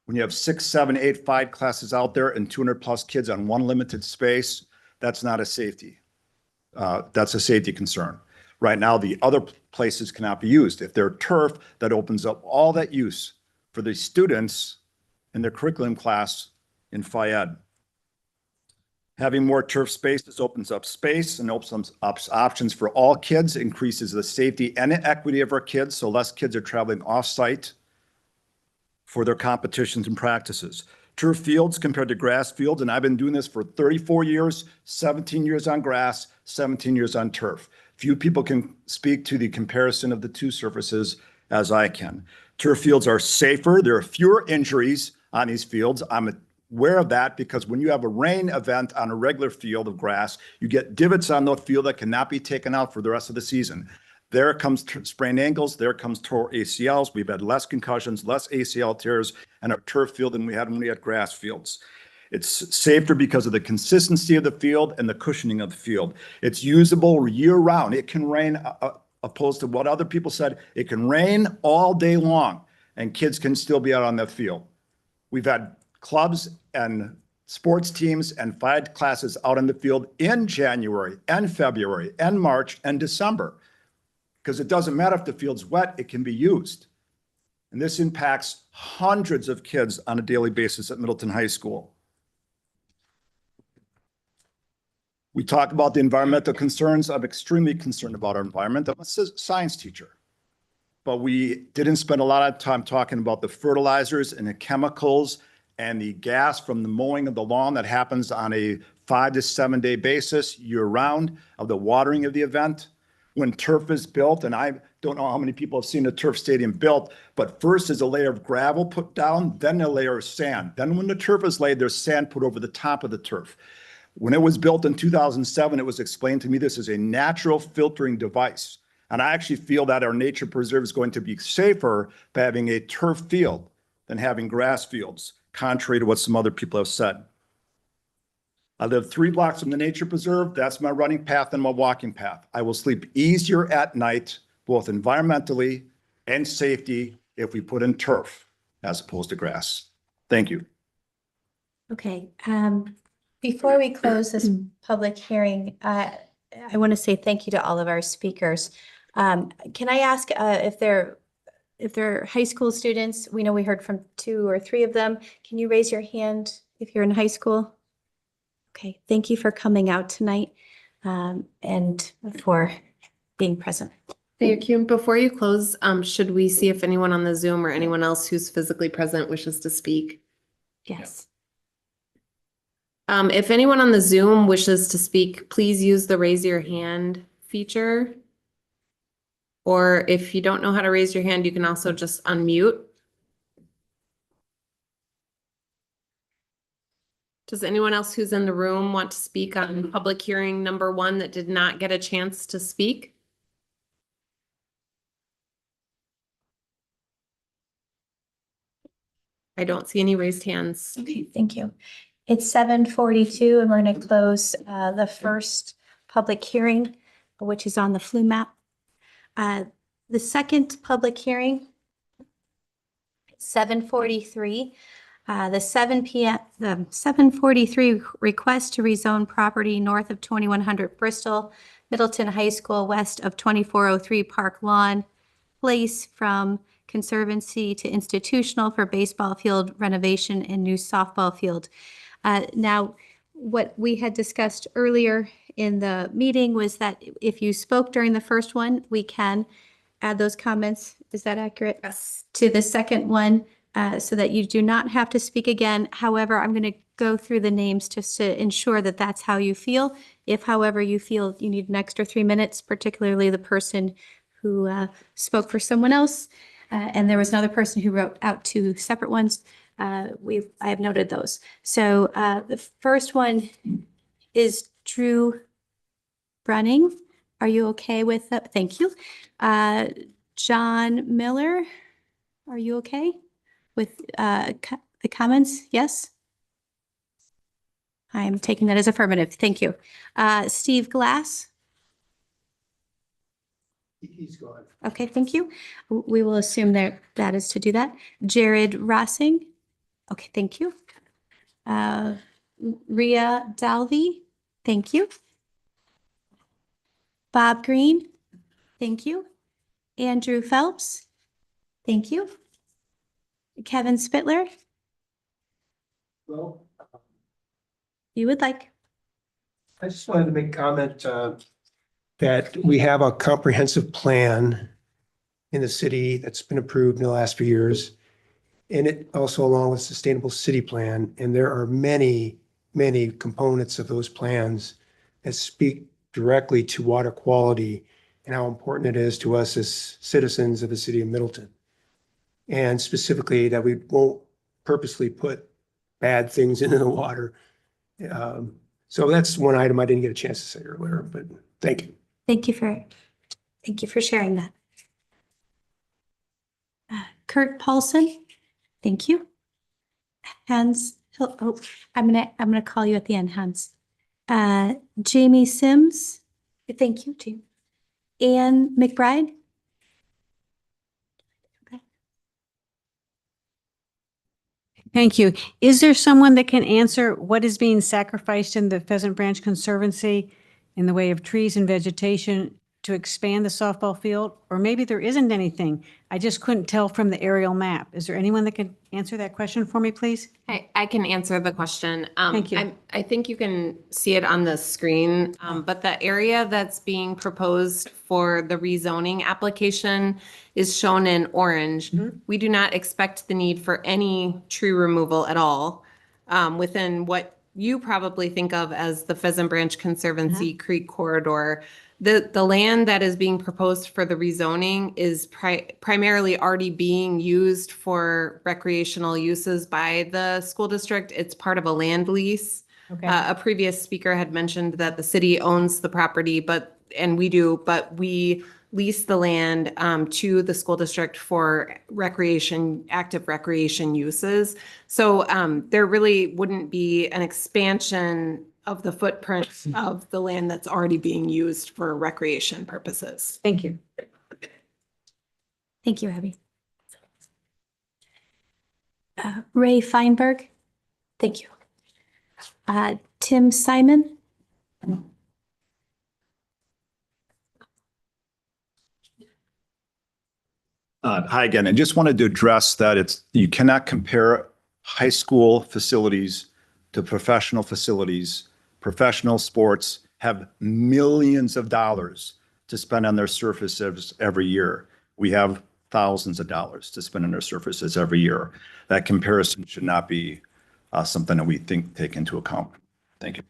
When you have 6, 7, 8 FIAD classes out there and 200 plus kids on one limited space, that's not a safety. That's a safety concern. Right now, the other places cannot be used. If they're turf, that opens up all that use for the students in their curriculum class in FIAD. Having more turf spaces opens up space and opens up options for all kids, increases the safety and equity of our kids, so less kids are traveling off-site for their competitions and practices. Turf fields compared to grass fields, and I've been doing this for 34 years, 17 years on grass, 17 years on turf. Few people can speak to the comparison of the two surfaces as I can. Turf fields are safer. There are fewer injuries on these fields. I'm aware of that because when you have a rain event on a regular field of grass, you get divots on the field that cannot be taken out for the rest of the season. There comes sprained ankles, there comes tore ACLs. We've had less concussions, less ACL tears in our turf field than we had when we had grass fields. It's safer because of the consistency of the field and the cushioning of the field. It's usable year round. It can rain, opposed to what other people said, it can rain all day long and kids can still be out on the field. We've had clubs and sports teams and FIAD classes out on the field in January and February and March and December. Because it doesn't matter if the field's wet, it can be used. And this impacts hundreds of kids on a daily basis at Middleton High School. We talk about the environmental concerns. I'm extremely concerned about our environment. I'm a science teacher. But we didn't spend a lot of time talking about the fertilizers and the chemicals and the gas from the mowing of the lawn that happens on a 5 to 7 day basis year round of the watering of the event. When turf is built, and I don't know how many people have seen a turf stadium built, but first is a layer of gravel put down, then a layer of sand. Then when the turf is laid, there's sand put over the top of the turf. When it was built in 2007, it was explained to me this is a natural filtering device. And I actually feel that our nature preserve is going to be safer by having a turf field than having grass fields, contrary to what some other people have said. I live 3 blocks from the nature preserve. That's my running path and my walking path. I will sleep easier at night, both environmentally and safety, if we put in turf as opposed to grass. Thank you. Okay, before we close this public hearing, I want to say thank you to all of our speakers. Can I ask if they're high school students? We know we heard from 2 or 3 of them. Can you raise your hand if you're in high school? Okay, thank you for coming out tonight and for being present. Thank you. Before you close, should we see if anyone on the Zoom or anyone else who's physically present wishes to speak? Yes. If anyone on the Zoom wishes to speak, please use the raise your hand feature. Or if you don't know how to raise your hand, you can also just unmute. Does anyone else who's in the room want to speak on public hearing number 1 that did not get a chance to speak? I don't see any raised hands. Okay, thank you. It's 7:42 and we're going to close the first public hearing, which is on the flu map. The second public hearing, 7:43. The 7:43 request to rezone property north of 2100 Bristol, Middleton High School, west of 2403 Park Lawn Place from conservancy to institutional for baseball field renovation and new softball field. Now, what we had discussed earlier in the meeting was that if you spoke during the first one, we can add those comments. Is that accurate? Yes. To the second one, so that you do not have to speak again. However, I'm going to go through the names just to ensure that that's how you feel. If, however, you feel you need an extra 3 minutes, particularly the person who spoke for someone else, and there was another person who wrote out 2 separate ones, I have noted those. So the first one is Drew Brunning. Are you okay with that? Thank you. John Miller, are you okay? with the comments? Yes? I'm taking that as affirmative. Thank you. Steve Glass? He's gone. Okay, thank you. We will assume that that is to do that. Jared Rossing? Okay, thank you. Ria Dalvi? Thank you. Bob Green? Thank you. Andrew Phelps? Thank you. Kevin Spittler? Well, You would like? I just wanted to make a comment that we have a comprehensive plan in the city that's been approved in the last few years. And it also along with sustainable city plan. And there are many, many components of those plans that speak directly to water quality and how important it is to us as citizens of the city of Middleton. And specifically that we won't purposely put bad things into the water. So that's one item I didn't get a chance to say earlier, but thank you. Thank you for sharing that. Kurt Paulson? Thank you. Hans, oh, I'm gonna call you at the end, Hans. Jamie Sims? Thank you, Jamie. Ann McBride? Thank you. Is there someone that can answer what is being sacrificed in the Pheasant Branch Conservancy in the way of trees and vegetation to expand the softball field? Or maybe there isn't anything. I just couldn't tell from the aerial map. Is there anyone that can answer that question for me, please? I can answer the question. Thank you. I think you can see it on the screen, but the area that's being proposed for the rezoning application is shown in orange. We do not expect the need for any tree removal at all within what you probably think of as the Pheasant Branch Conservancy Creek Corridor. The land that is being proposed for the rezoning is primarily already being used for recreational uses by the school district. It's part of a land lease. Okay. A previous speaker had mentioned that the city owns the property, but we lease the land to the school district for active recreation uses. So there really wouldn't be an expansion of the footprint of the land that's already being used for recreation purposes. Thank you. Thank you, Abby. Ray Feinberg? Thank you. Tim Simon? Hi again. I just wanted to address that you cannot compare high school facilities to professional facilities. Professional sports have millions of dollars to spend on their surfaces every year. We have thousands of dollars to spend on their surfaces every year. That comparison should not be something that we take into account. Thank you.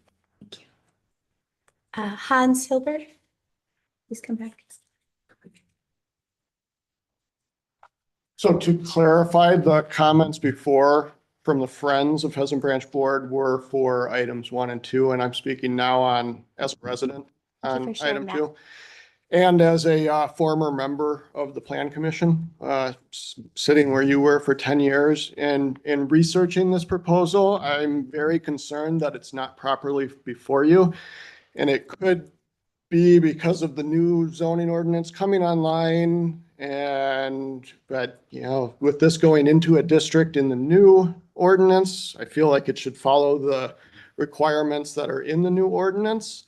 Hans Hilbert? Please come back. So to clarify, the comments before from the Friends of Pheasant Branch Board were for items 1 and 2, and I'm speaking now as a resident on item 2. And as a former member of the Plan Commission, sitting where you were for 10 years, and in researching this proposal, I'm very concerned that it's not properly before you. And it could be because of the new zoning ordinance coming online, but with this going into a district in the new ordinance, I feel like it should follow the requirements that are in the new ordinance.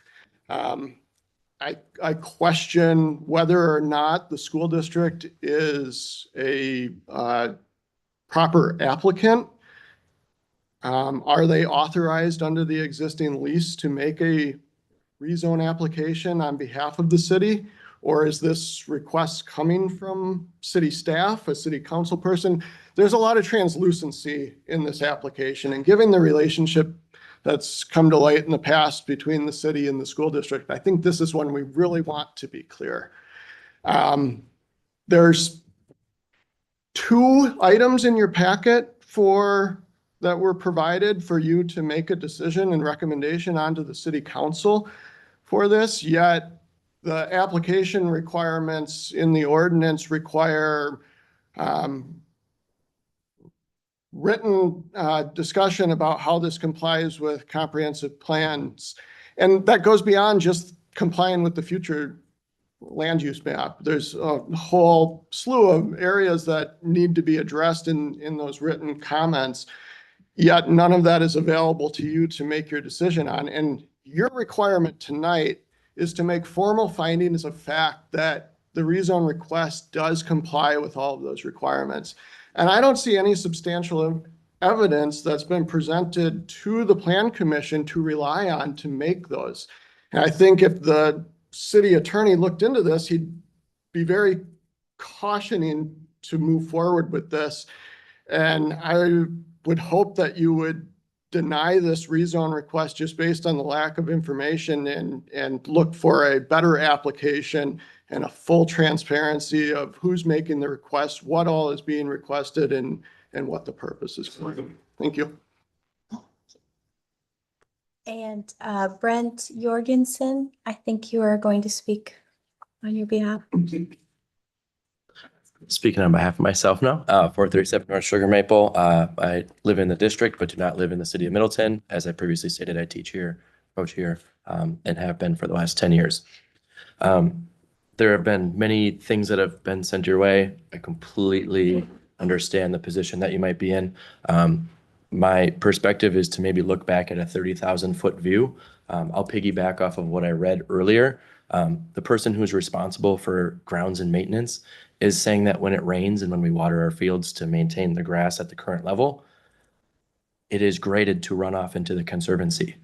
I question whether or not the school district is a proper applicant. Are they authorized under the existing lease to make a rezone application on behalf of the city? Or is this request coming from city staff, a city council person? There's a lot of translucency in this application, and given the relationship that's come to light in the past between the city and the school district, I think this is one we really want to be clear. There's 2 items in your packet that were provided for you to make a decision and recommendation onto the city council for this, yet the application requirements in the ordinance require written discussion about how this complies with comprehensive plans. And that goes beyond just complying with the future land use map. There's a whole slew of areas that need to be addressed in those written comments, yet none of that is available to you to make your decision on. And your requirement tonight is to make formal findings of fact that the rezone request does comply with all of those requirements. And I don't see any substantial evidence that's been presented to the Plan Commission to rely on to make those. And I think if the city attorney looked into this, he'd be very cautioning to move forward with this. And I would hope that you would deny this rezone request just based on the lack of information and look for a better application and a full transparency of who's making the request, what all is being requested, and what the purpose is for. Thank you. And Brent Jorgensen, I think you are going to speak on your behalf. Speaking on behalf of myself now, 437 North Sugar Maple. I live in the district, but do not live in the city of Middleton. As I previously stated, I teach here, coach here, and have been for the last 10 years. There have been many things that have been sent your way. I completely understand the position that you might be in. My perspective is to maybe look back at a 30,000-foot view. I'll piggyback off of what I read earlier. The person who's responsible for grounds and maintenance is saying that when it rains and when we water our fields to maintain the grass at the current level, it is graded to run off into the conservancy.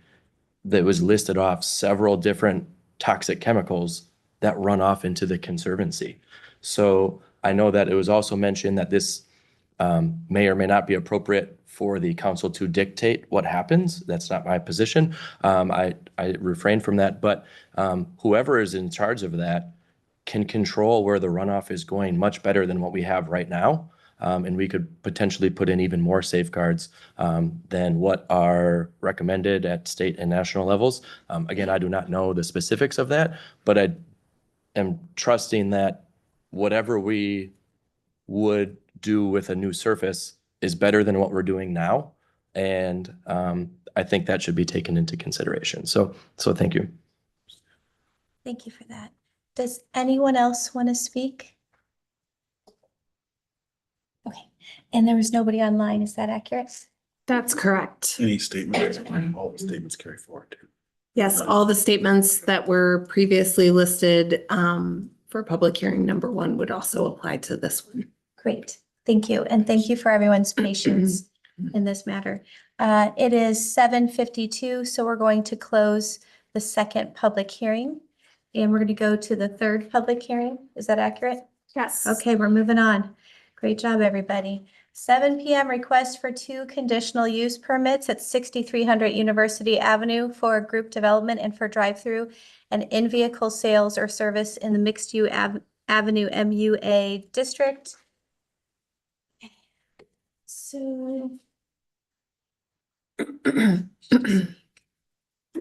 That was listed off several different toxic chemicals that run off into the conservancy. So I know that it was also mentioned that this may or may not be appropriate for the council to dictate what happens. That's not my position. I refrain from that, but whoever is in charge of that can control where the runoff is going much better than what we have right now. And we could potentially put in even more safeguards than what are recommended at state and national levels. Again, I do not know the specifics of that, but I am trusting that whatever we would do with a new surface is better than what we're doing now. And I think that should be taken into consideration. So thank you. Thank you for that. Does anyone else want to speak? Okay, and there was nobody online, is that accurate? That's correct. Any statements, all the statements carry forward. Yes, all the statements that were previously listed for public hearing number 1 would also apply to this one. Great, thank you. And thank you for everyone's patience in this matter. It is 7:52, so we're going to close the second public hearing. And we're going to go to the third public hearing. Is that accurate? Yes. Okay, we're moving on. Great job, everybody. 7 p.m. request for 2 conditional use permits at 6300 University Avenue for group development and for drive-through and in-vehicle sales or service in the mixed-use Avenue MUA district. So,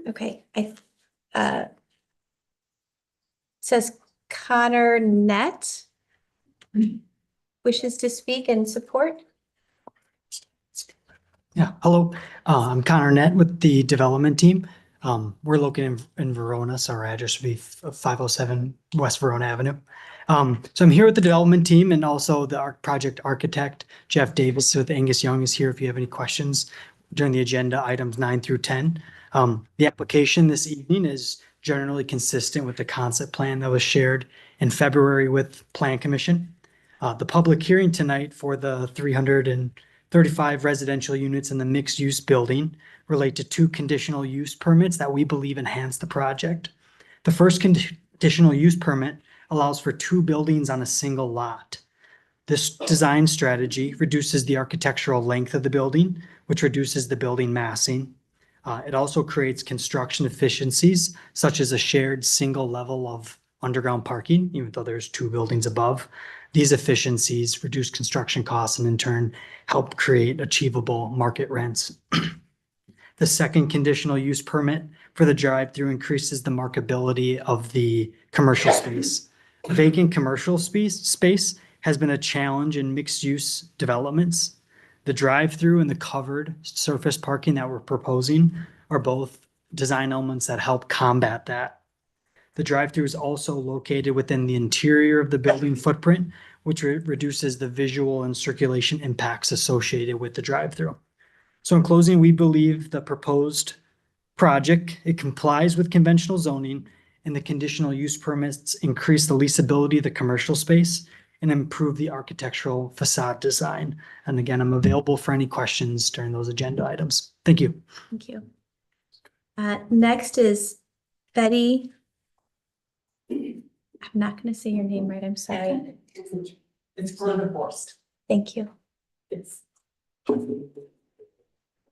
okay, says Connor Nett wishes to speak and support. Yeah, hello. I'm Connor Nett with the development team. We're located in Verona, so our address would be 507 West Verona Avenue. So I'm here with the development team and also the project architect, Jeff Davis, with Angus Young is here if you have any questions during the agenda items 9 through 10. The application this evening is generally consistent with the concept plan that was shared in February with Plan Commission. The public hearing tonight for the 335 residential units in the mixed use building relate to 2 conditional use permits that we believe enhance the project. The first conditional use permit allows for 2 buildings on a single lot. This design strategy reduces the architectural length of the building, which reduces the building massing. It also creates construction efficiencies, such as a shared single level of underground parking, even though there's 2 buildings above. These efficiencies reduce construction costs and in turn help create achievable market rents. The second conditional use permit for the drive-through increases the marketability of the commercial space. Vacant commercial space has been a challenge in mixed-use developments. The drive-through and the covered surface parking that we're proposing are both design elements that help combat that. The drive-through is also located within the interior of the building footprint, which reduces the visual and circulation impacts associated with the drive-through. So in closing, we believe the proposed project, it complies with conventional zoning, and the conditional use permits increase the leasability of the commercial space and improve the architectural facade design. And again, I'm available for any questions during those agenda items. Thank you. Thank you. Next is Betty. I'm not going to say your name right. I'm sorry. It's Brenda Forst. Thank you.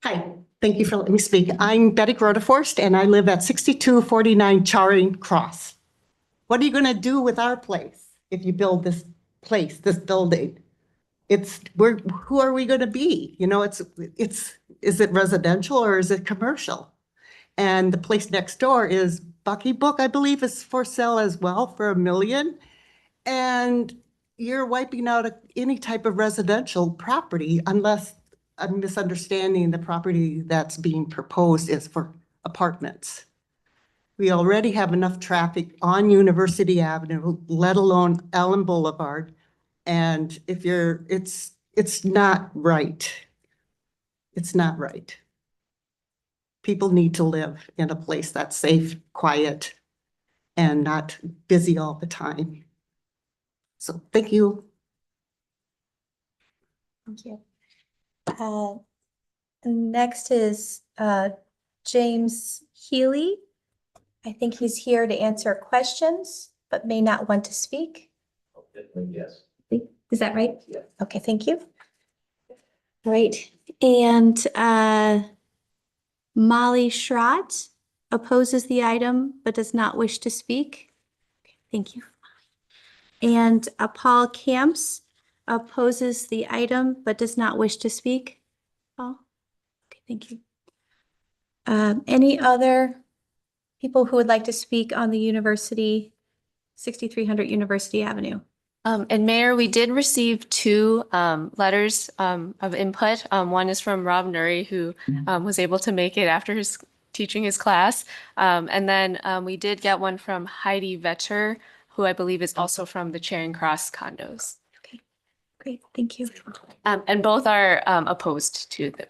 Hi, thank you for letting me speak. I'm Betty Groteforst, and I live at 6249 Charing Cross. What are you going to do with our place if you build this place, this building? Who are we going to be? You know, is it residential or is it commercial? And the place next door is Bucky Book, I believe, is for sale as well for $1 million. And you're wiping out any type of residential property unless I'm misunderstanding the property that's being proposed is for apartments. We already have enough traffic on University Avenue, let alone Allen Boulevard. And it's not right. It's not right. People need to live in a place that's safe, quiet, and not busy all the time. So thank you. Thank you. Next is James Healy. I think he's here to answer questions, but may not want to speak. Yes. Is that right? Yes. Okay, thank you. All right, and Molly Schrott opposes the item but does not wish to speak. Okay, thank you. And Paul Camps opposes the item but does not wish to speak. Paul? Okay, thank you. Any other people who would like to speak on the University, 6300 University Avenue? And Mayor, we did receive two letters of input. One is from Rob Nuri, who was able to make it after teaching his class. And then we did get one from Heidi Vetter, who I believe is also from the Charing Cross condos. Okay, great, thank you. And both are opposed to the.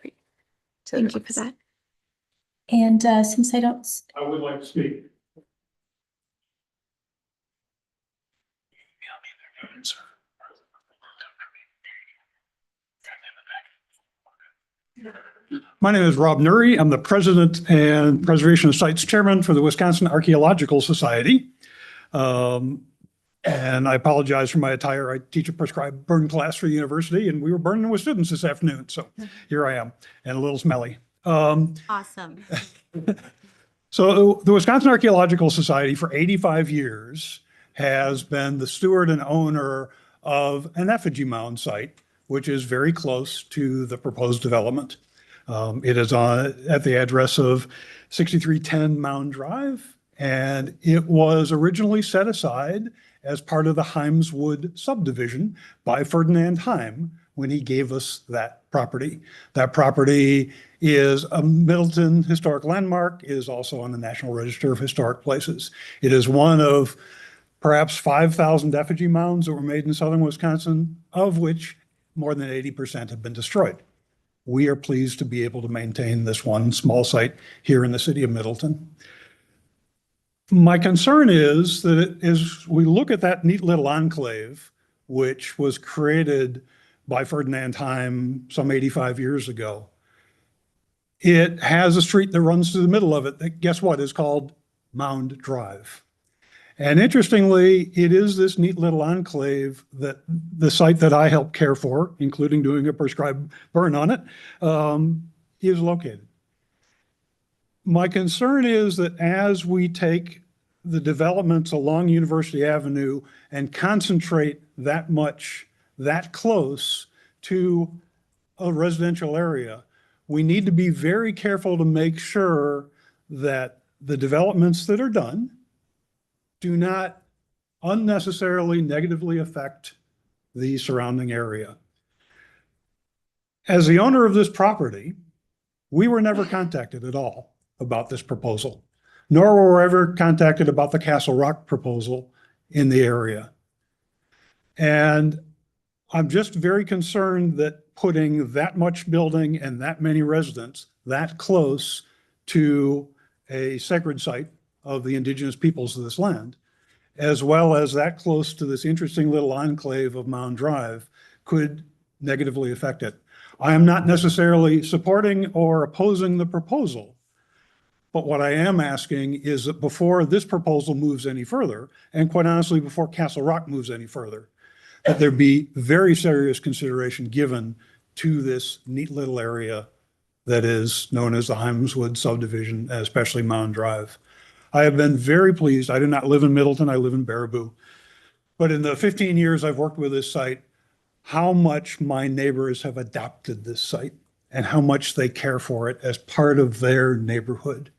Thank you for that. And since I don't. I would like to speak. My name is Rob Nuri. I'm the President and Preservation of Sites Chairman for the Wisconsin Archaeological Society. And I apologize for my attire. I teach a prescribed burn class for the university, and we were burning with students this afternoon. So here I am, and a little smelly. Awesome. So the Wisconsin Archaeological Society for 85 years has been the steward and owner of an effigy mound site, which is very close to the proposed development. It is at the address of 6310 Mound Drive, and it was originally set aside as part of the Heimswood subdivision by Ferdinand Heim when he gave us that property. That property is a Middleton historic landmark, is also on the National Register of Historic Places. It is one of perhaps 5,000 effigy mounds that were made in southern Wisconsin, of which more than 80% have been destroyed. We are pleased to be able to maintain this one small site here in the city of Middleton. My concern is that as we look at that neat little enclave, which was created by Ferdinand Heim some 85 years ago, it has a street that runs through the middle of it that, guess what, is called Mound Drive. And interestingly, it is this neat little enclave that the site that I help care for, including doing a prescribed burn on it, is located. My concern is that as we take the developments along University Avenue and concentrate that close to a residential area, we need to be very careful to make sure that the developments that are done do not unnecessarily negatively affect the surrounding area. As the owner of this property, we were never contacted at all about this proposal, nor were we ever contacted about the Castle Rock proposal in the area. And I'm just very concerned that putting that much building and that many residents that close to a sacred site of the indigenous peoples of this land, as well as that close to this interesting little enclave of Mound Drive, could negatively affect it. I am not necessarily supporting or opposing the proposal, but what I am asking is that before this proposal moves any further, and quite honestly, before Castle Rock moves any further, that there be very serious consideration given to this neat little area that is known as the Hymeswood subdivision, especially Mound Drive. I have been very pleased. I do not live in Middleton, I live in Baraboo. But in the 15 years I've worked with this site, how much my neighbors have adopted this site and how much they care for it as part of their neighborhood.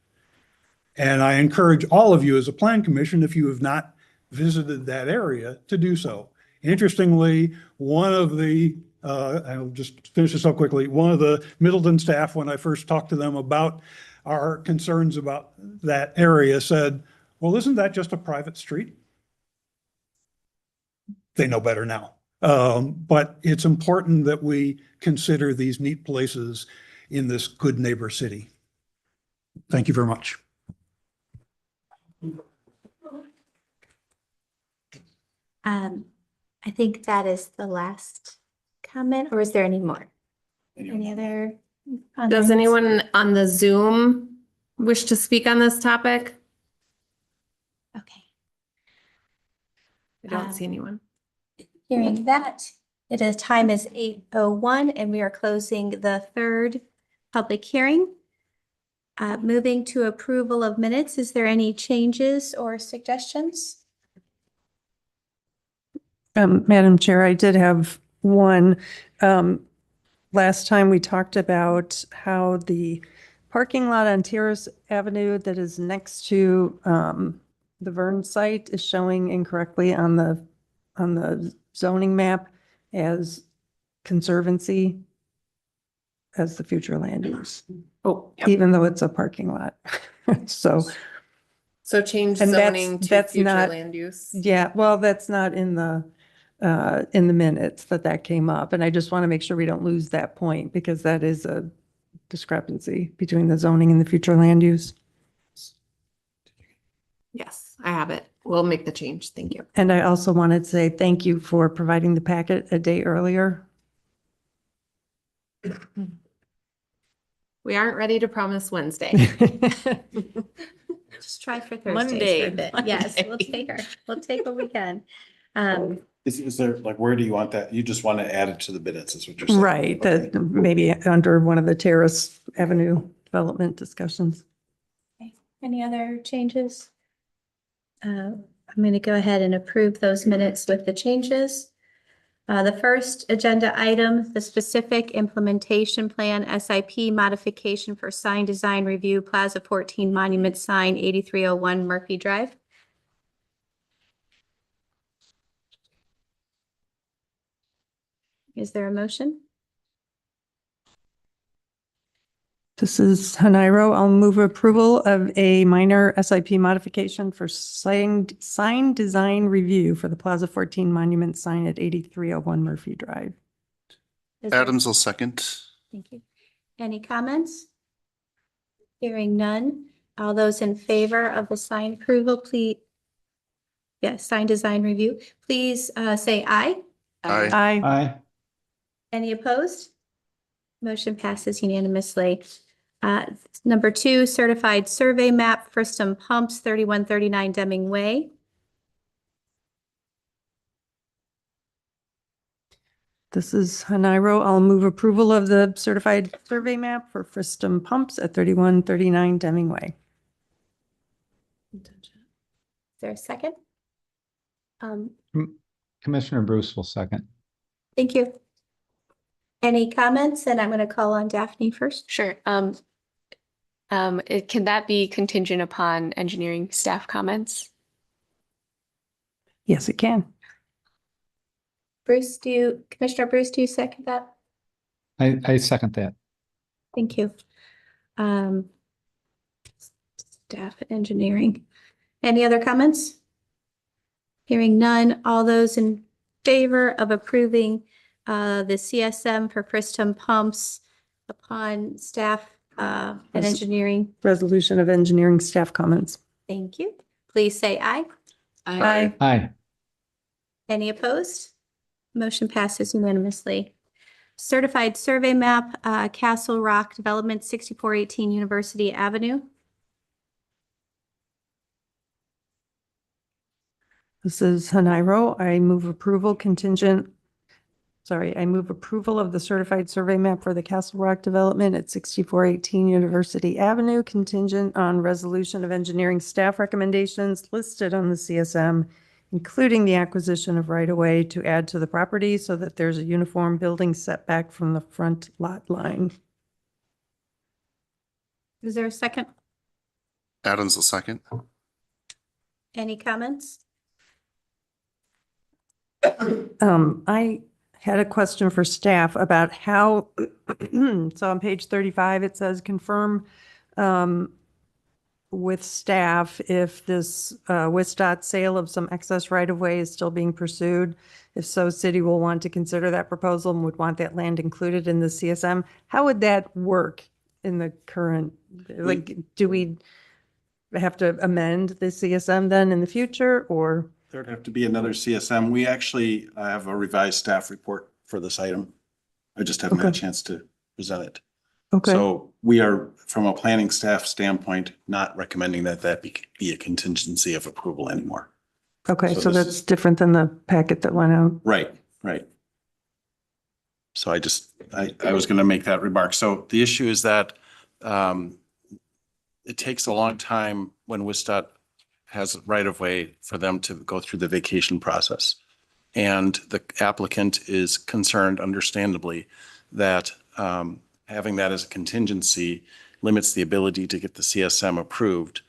And I encourage all of you as a plan commission, if you have not visited that area, to do so. Interestingly, one of the, I'll just finish this up quickly, one of the Middleton staff, when I first talked to them about our concerns about that area, said, well, isn't that just a private street? They know better now. But it's important that we consider these neat places in this good neighbor city. Thank you very much. I think that is the last comment, or is there any more? Any other? Does comments? anyone on the Zoom wish to speak on this topic? Okay. I don't see anyone. Hearing that, time is 8:01 and we are closing the third public hearing. Moving to approval of minutes, is there any changes or suggestions? Madam Chair, I did have one. Last time we talked about how the parking lot on Terrace Avenue that is next to the Vern site is showing incorrectly on the zoning map as conservancy as the future land use. Oh, even though it's a parking lot. So. So change And zoning to that's future not- land use. Yeah, well, that's not in the minutes that came up. And I just want to make sure we don't lose that point because that is a discrepancy between the zoning and the future land use. Yes, I have it. We'll make the change. Thank you. And I also wanted to say thank you for providing the packet a day earlier. We aren't ready to promise Wednesday. Just try for Monday. Thursdays for a bit. Yes, we'll take what we can. Is there, like, where do you want that? You just want to add it to the minutes, is what you're saying? Right, that maybe under one of the Terrace Avenue development discussions. Okay. Any other changes? I'm going to go ahead and approve those minutes with the changes. The first agenda item, the specific implementation plan, SIP modification for sign design review, Plaza 14 Monument Sign, 8301 Murphy Drive. Is there a motion? This is Hanairo. I'll move approval of a minor SIP modification for sign design review for the Plaza 14 Monument sign at 8301 Murphy Drive. Adams will second. Thank you. Any comments? Hearing none. All those in favor of the sign approval, please. Yes, sign design review, please say aye. Aye. Aye. Any opposed? Motion passes unanimously. Number 2, certified survey map, Friston Pumps, 3139 Deming Way. This is Hanairo. I'll move approval of the certified survey map for Friston Pumps at 3139 Deming Way. Is there a second? Commissioner Bruce will second. Thank you. Any comments? And I'm going to call on Daphne first. Sure. Can that be contingent upon engineering staff comments? Yes, it can. Commissioner Bruce, do you second that? I second that. Thank you. Staff engineering. Any other comments? Hearing none, all those in favor of approving the CSM for Christum pumps upon staff and engineering? Resolution of engineering staff comments. Thank you. Please say aye. Aye. Aye. Any opposed? Motion passes unanimously. Certified survey map, Castle Rock Development, 6418 University Avenue. This is Haniro. I move approval of the certified survey map for the Castle Rock development at 6418 University Avenue, contingent on resolution of engineering staff recommendations listed on the CSM, including the acquisition of right-of-way to add to the property so that there's a uniform building setback from the front lot line. Is there a second? Adams will second. Any comments? I had a question for staff about how, so on page 35, it says confirm with staff if this WISDOT sale of some excess right-of-way is still being pursued. If so, city will want to consider that proposal and would want that land included in the CSM. How would that work in the current, like, do we have to amend the CSM then in the future, or? There'd have to be another CSM. We actually have a revised staff report for this item. I just haven't had a chance to present it. Okay. So we are, from a planning staff standpoint, not recommending that that be a contingency of approval anymore. Okay, so this that's different than the packet that went out. Right, right. So I was going to make that remark. So the issue is that it takes a long time when WISDOT has right of way for them to go through the vacation process. And the applicant is concerned, understandably, that having that as a contingency limits the ability to get the CSM approved.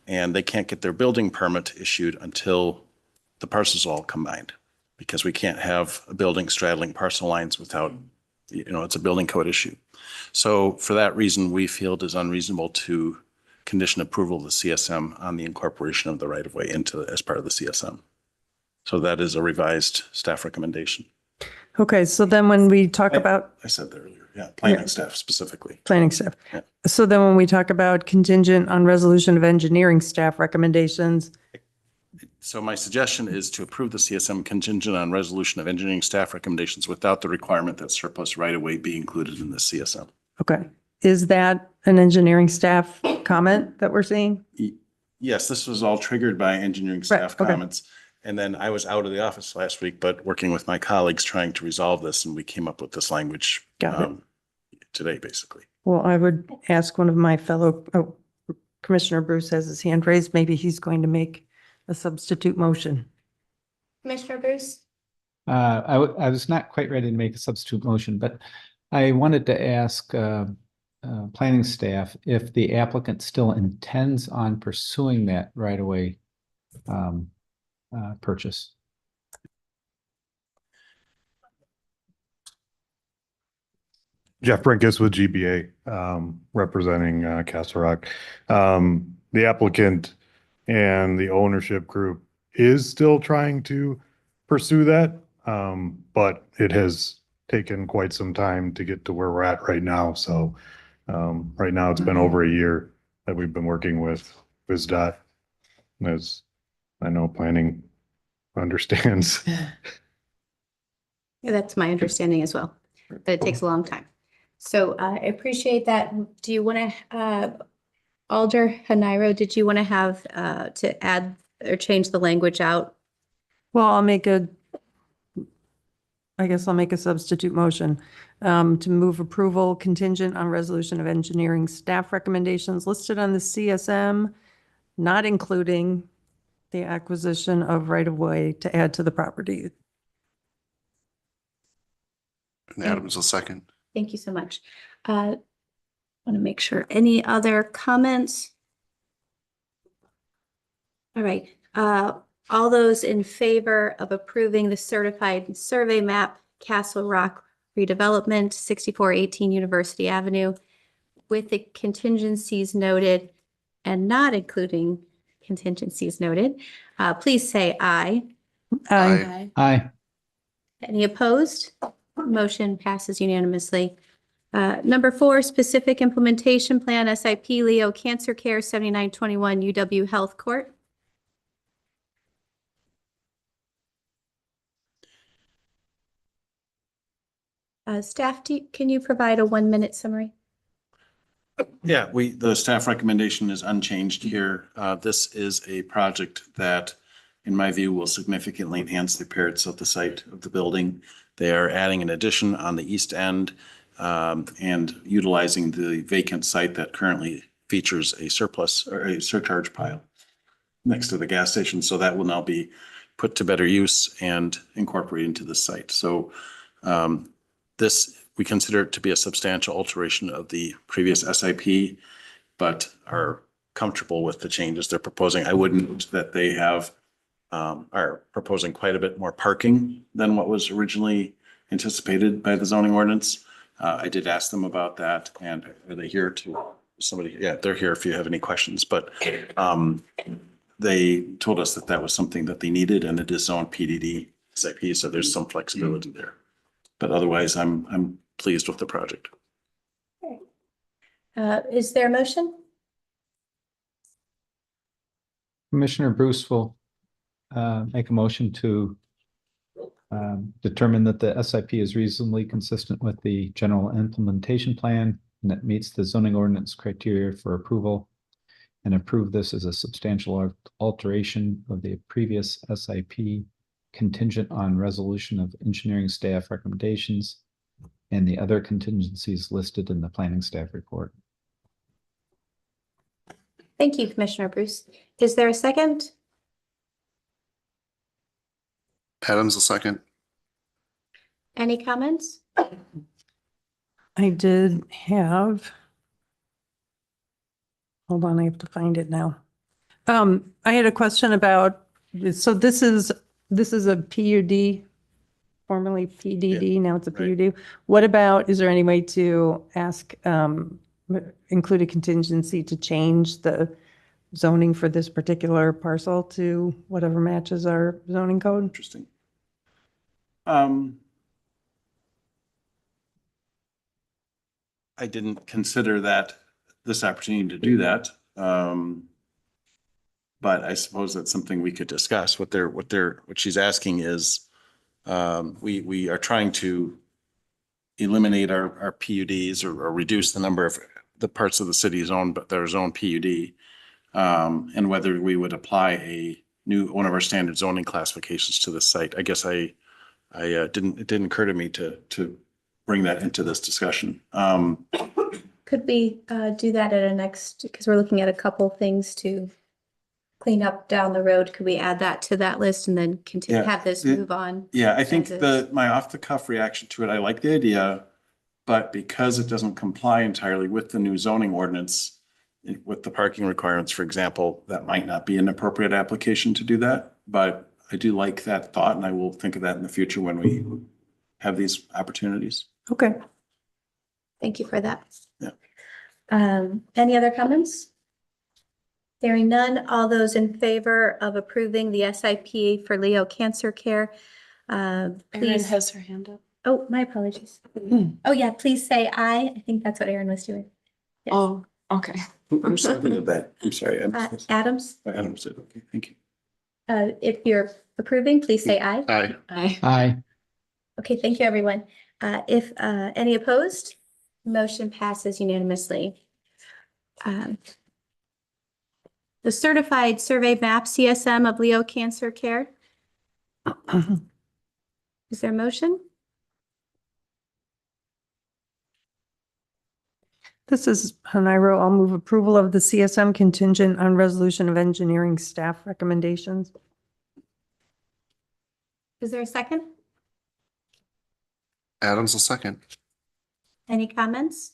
And they can't get their building permit issued until the parcels all combined, because we can't have a building straddling parcel lines without, it's a building code issue. So for that reason, we feel it is unreasonable to condition approval of the CSM on the incorporation of the right-of-way as part of the CSM. So that is a revised staff recommendation. Okay, so then when we talk about. I said that earlier, yeah, planning staff specifically. Planning staff. Yeah. So then when we talk about contingent on resolution of engineering staff recommendations. So my suggestion is to approve the CSM contingent on resolution of engineering staff recommendations without the requirement that surplus right-of-way be included in the CSM. Okay, is that an engineering staff comment that we're seeing? Yes, this was all triggered by engineering staff comments. And then I was out of the office last week, but working with my colleagues trying to resolve this, and we came up with this language today, basically. Well, I would ask one of my Commissioner Bruce has his hand raised. Maybe he's going to make a substitute motion. Commissioner Bruce? I was not quite ready to make a substitute motion, but I wanted to ask planning staff if the applicant still intends on pursuing that right-of-way purchase. Jeff Brinkus with GBA, representing Castle Rock. The applicant and the ownership group is still trying to pursue that, but it has taken quite some time to get to where we're at right now. So right now it's been over a year that we've been working with WISDOT, as I know planning understands. Yeah, that's my understanding as well, that it takes a long time. So I appreciate that. Do you want to, Alder Haniro, did you want to have to add or change the language out? Well, I guess I'll make a substitute motion to move approval contingent on resolution of engineering staff recommendations listed on the CSM, not including the acquisition of right-of-way to add to the property. And Adams will second. Thank you so much. Want to make sure. Any other comments? All right. All those in favor of approving the certified survey map, Castle Rock redevelopment, 6418 University Avenue, with the contingencies noted and not including contingencies noted. Please say aye. Aye. Aye. Any opposed? Motion passes unanimously. Number 4, specific implementation plan, SIP Leo Cancer Care, 7921 UW Health Court. Staff, can you provide a 1-minute summary? Yeah, the staff recommendation is unchanged here. This is a project that, in my view, will significantly enhance the appearance of the site of the building. They are adding an addition on the east end and utilizing the vacant site that currently features a surplus or a surcharge pile next to the gas station. So that will now be put to better use and incorporated into the site. So this, we consider it to be a substantial alteration of the previous SIP, but are comfortable with the changes they're proposing. I would note that they are proposing quite a bit more parking than what was originally anticipated by the zoning ordinance. I did ask them about that, and are they here to, somebody, yeah, they're here if you have any questions, but they told us that that was something that they needed, and it is on PDD SIP, so there's some flexibility there. But otherwise, I'm pleased with the project. Is there a motion? Commissioner Bruce will make a motion to determine that the SIP is reasonably consistent with the general implementation plan and that meets the zoning ordinance criteria for approval, and approve this as a substantial alteration of the previous SIP contingent on resolution of engineering staff recommendations and the other contingencies listed in the planning staff report. Thank you, Commissioner Bruce. Is there a second? Adams will second. Any comments? I did have, hold on, I have to find it now. I had a question about, so this is a PUD, formerly PDD, now it's a PUD. What about, is there any way to ask, include a contingency to change the zoning for this particular parcel to whatever matches our zoning code? Interesting. I didn't consider this opportunity to do that. But I suppose that's something we could discuss. What she's asking is, we are trying to eliminate our PUDs or reduce the number of the parts of the city zone, but their own PUD. And whether we would apply one of our standard zoning classifications to the site. I guess it didn't occur to me to bring that into this discussion. Could we do that at a next, because we're looking at a couple things to clean up down the road. Could we add that to that list and then continue, have this move on? Yeah, I think as is? my off the cuff reaction to it, I like the idea, but because it doesn't comply entirely with the new zoning ordinance, with the parking requirements, for example, that might not be an appropriate application to do that. But I do like that thought, and I will think of that in the future when we have these opportunities. Okay. Thank you for that. Yeah. Any other comments? Hearing none, all those in favor of approving the SIP for Leo Cancer Care, Erin please. has her hand up. Oh, my apologies. Oh, yeah, please say aye. I think that's what Erin was doing. Yes. Oh, okay. I'm sorry about that. I'm sorry. Adams, Adams said, okay, thank you. if you're approving, please say aye. Aye. Aye. Aye. Okay, thank you, everyone. If any opposed, motion passes unanimously. The certified survey map CSM of Leo Cancer Care. Is there a motion? This is Haniro. I'll move approval of the CSM contingent on resolution of engineering staff recommendations. Is there a second? Adams will second. Any comments?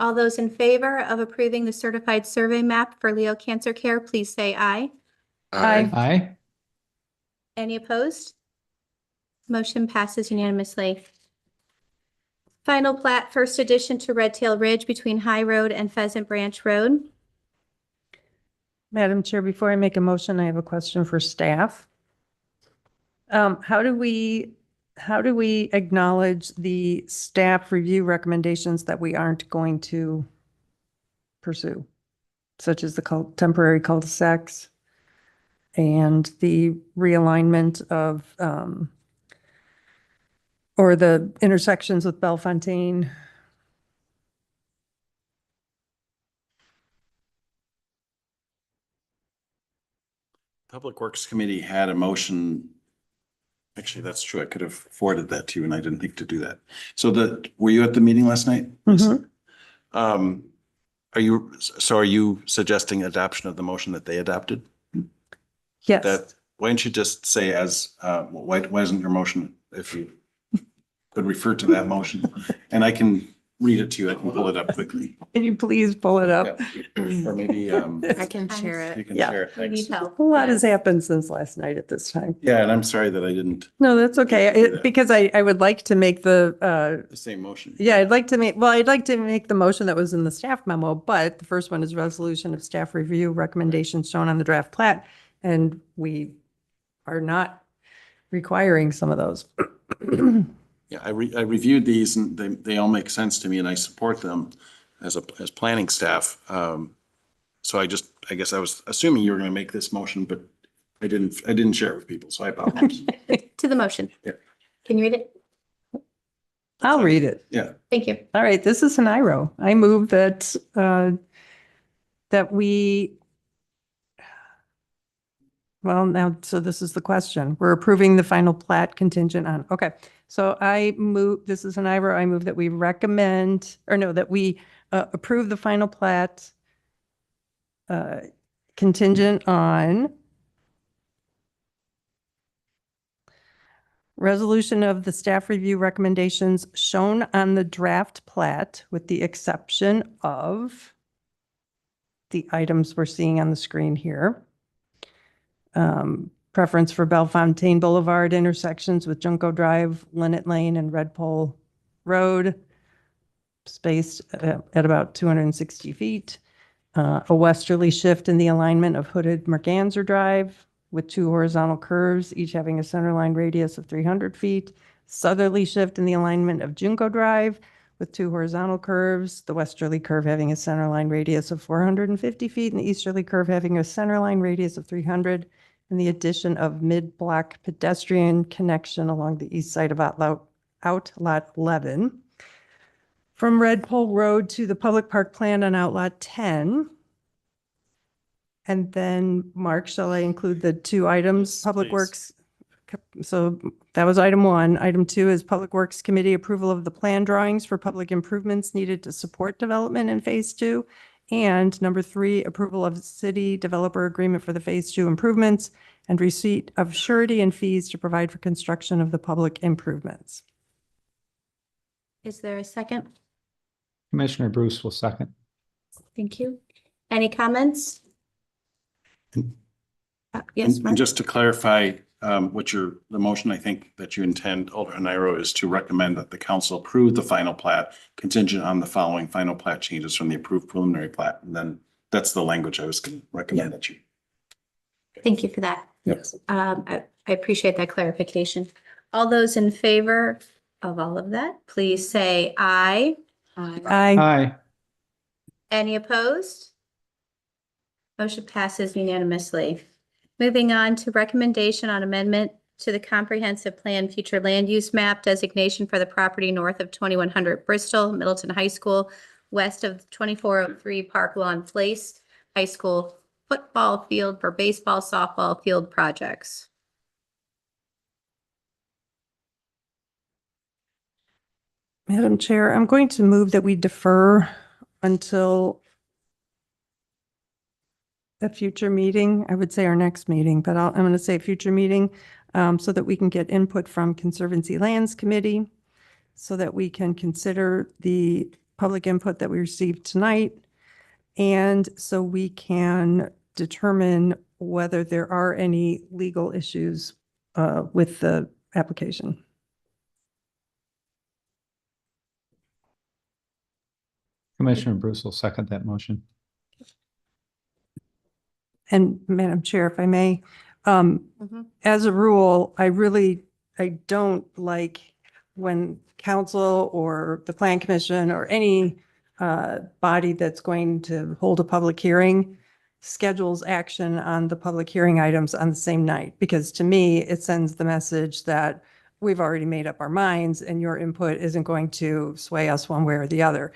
All those in favor of approving the certified survey map for Leo Cancer Care, please say aye. Aye. Aye. Any opposed? Motion passes unanimously. Final plat, first addition to Red Tail Ridge between High Road and Pheasant Branch Road. Madam Chair, before I make a motion, I have a question for staff. How do we acknowledge the staff review recommendations that we aren't going to pursue, such as the temporary cul-de-sacs and the realignment of, or the intersections with Bellefontaine? Public Works Committee had a motion. Actually, that's true. I could have forwarded that to you and I didn't think to do that. So were you at the meeting last night? Mhm. Are you suggesting adoption of the motion that they adopted? Yes. Why don't you just say why isn't your motion, if you could refer to that motion? And I can read it to you. I can pull it up quickly. Can you please pull it up? Or maybe, I can share you it. can Yeah. share it. We need Thanks. help. A lot has happened since last night at this time. Yeah, and I'm sorry that I didn't, No, that's okay. Because I would like to make the same motion. I'd like to make the motion that was in the staff memo, but the first one is resolution of staff review recommendations shown on the draft plat. And we are not requiring some of those. Yeah, I reviewed these and they all make sense to me and I support them as planning staff. So I guess I was assuming you were going to make this motion, but I didn't share it with people, so I apologize. To the motion. Yeah. Can you read it? I'll read it. Yeah. Thank you. All right, this is an IRO. I move that we, well, now, so this is the question. We're approving the final plat contingent on, okay. So I move, this is an IRO, I move that we recommend, or no, that we approve the final plat contingent on resolution of the staff review recommendations shown on the draft plat, with the exception of the items we're seeing on the screen here. Preference for Bellefontaine Boulevard intersections with Junco Drive, Linnet Lane, and Red Pole Road, spaced at about 260 feet. A westerly shift in the alignment of hooded Merganser Drive with 2 horizontal curves, each having a centerline radius of 300 feet. Southerly shift in the alignment of Junco Drive with 2 horizontal curves, the westerly curve having a centerline radius of 450 feet and the easterly curve having a centerline radius of 300, and the addition of mid-block pedestrian connection along the east side of Outlot 11. From Red Pole Road to the public park plan on Outlot 10. And then, Mark, shall I include the 2 items? Public Works. So that was item 1. Item 2 is Public Works Committee approval of the plan drawings for public improvements needed to support development in Phase 2. And number 3, approval of city developer agreement for the Phase 2 improvements and receipt of surety and fees to provide for construction of the public improvements. Is there a second? Commissioner Bruce will second. Thank you. Any comments? Yes, And Mark? just to clarify, the motion I think that you intend, Alderman Nairo, is to recommend that the council approve the final plat contingent on the following final plat changes from the approved preliminary plat. And then that's the language I was going to recommend that you. Thank you for that. Yes. I appreciate that clarification. All those in favor of all of that, please say aye. Aye. Aye. Any opposed? Motion passes unanimously. Moving on to recommendation on amendment to the comprehensive plan future land use map designation for the property north of 2100 Bristol, Middleton High School, west of 2403 Park Lawn Place High School football field for baseball, softball field projects. Madam Chair, I'm going to move that we defer until a future meeting. I would say our next meeting, but I'm going to say future meeting so that we can get input from Conservancy Lands Committee, so that we can consider the public input that we received tonight, and so we can determine whether there are any legal issues with the application. Commissioner Bruce will second that motion. And Madam Chair, if I may, as a rule, I don't like when council or the plan commission or any body that's going to hold a public hearing schedules action on the public hearing items on the same night, because to me, it sends the message that we've already made up our minds and your input isn't going to sway us one way or the other.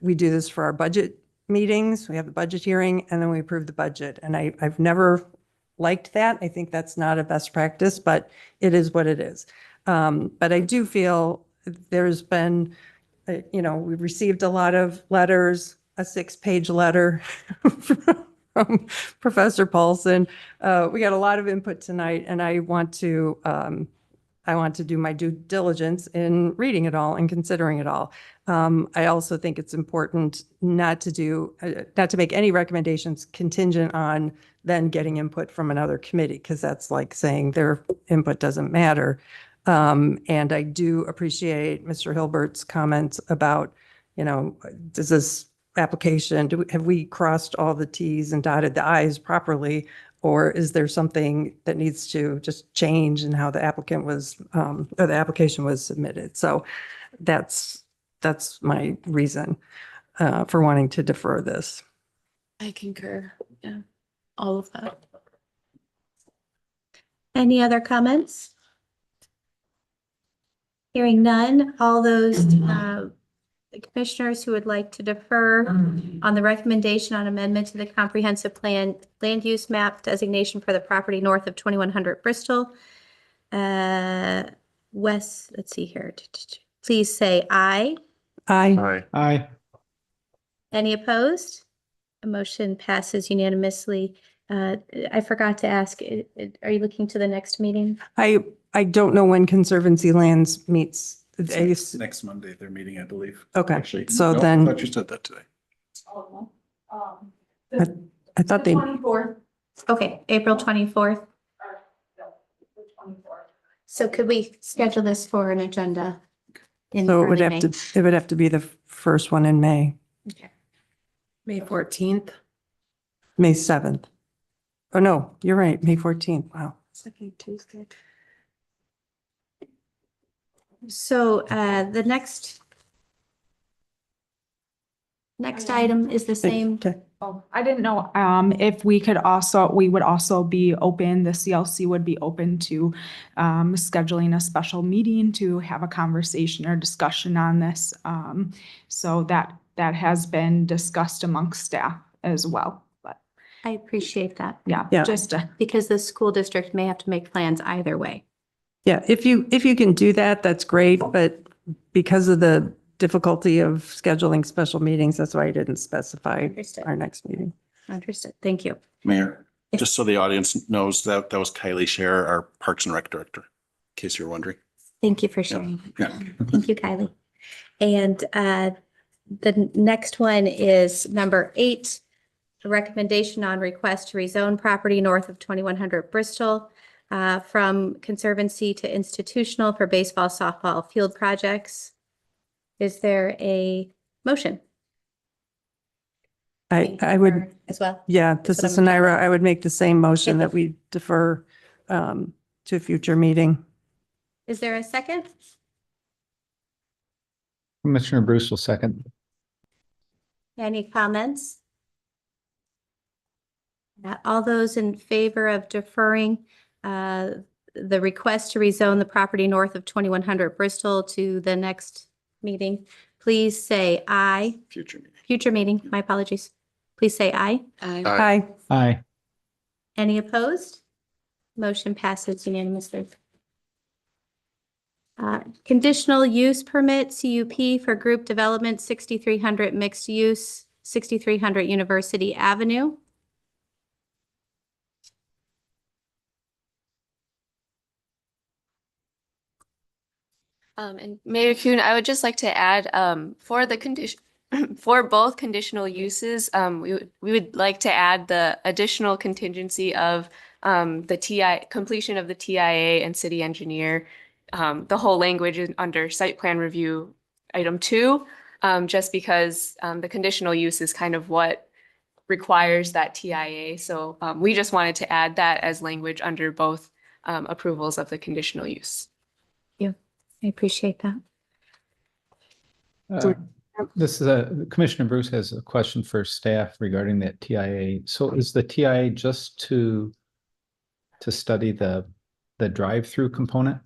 We do this for our budget meetings. We have the budget hearing and then we approve the budget. And I've never liked that. I think that's not a best practice, but it is what it is. But I do feel there's been, we've received a lot of letters, a 6-page letter from Professor Paulson. We got a lot of input tonight and I want to do my due diligence in reading it all and considering it all. I also think it's important not to make any recommendations contingent on then getting input from another committee, because that's like saying their input doesn't matter. And I do appreciate Mr. Hilbert's comments about, does this application, have we crossed all the Ts and dotted the Is properly? Or is there something that needs to just change in how the applicant was, or the application was submitted? So that's my reason for wanting to defer this. I concur. Yeah, all of that. Any other comments? Hearing none, all those commissioners who would like to defer on the recommendation on amendment to the comprehensive plan land use map designation for the property north of 2100 Bristol. Wes, let's see here. Please say aye. Aye. Aye. Any opposed? A motion passes unanimously. I forgot to ask, are you looking to the next meeting? I don't know when Conservancy Lands meets. Next Monday, they're meeting, I believe. Okay, Actually, so no, then- I thought you said that today. I thought they, 24th. Okay, April 24th. So could we schedule this for an agenda? In so it would early have May? to, it would have to be the first one in May, Okay. May 14th. May 7th. Oh, no, you're right, May 14th. Wow. Second Tuesday. So the next item is the same. Okay. Oh, I didn't know, if we would also be open, the CLC would be open to, scheduling a special meeting to have a conversation or discussion on this. So that has been discussed amongst staff as well, but I appreciate that. yeah, Yeah. just, Because the school district may have to make plans either way. Yeah, if you can do that, that's great, but because of the difficulty of scheduling special meetings, that's why I didn't specify Understood. our next meeting. Understood. Thank you. Mayor, Yes. just so the audience knows that was Kylie Scher, our Parks and Rec Director, in case you're wondering. Thank you for sharing. Yeah. Thank you, Kylie. And the next one is number 8, a recommendation on request to rezone property north of 2100 Bristol from conservancy to institutional for baseball, softball field projects. Is there a motion? I would, As well? yeah, this That's is what I'm- Naira. I would make the same motion that we defer to a future meeting. Is there a second? Commissioner Bruce will second. Any comments? All those in favor of deferring the request to rezone the property north of 2100 Bristol to the next meeting, please say aye. Future meeting. Future meeting, my apologies. Please say aye. Aye. Aye. Any opposed? Motion passes unanimously. Conditional use permit, CUP for group development, 6300 mixed use, 6300 University Avenue. And Mayor Kuhn, I would just like to add, for the condition, for both conditional uses, we would like to add the additional contingency of the completion of the TIA and city engineer, the whole language is under site plan review, item 2, just because the conditional use is kind of what requires that TIA. So we just wanted to add that as language under both approvals of the conditional use. I appreciate that. This is Commissioner Bruce has a question for staff regarding that TIA. So is the TIA just to study the drive-through component?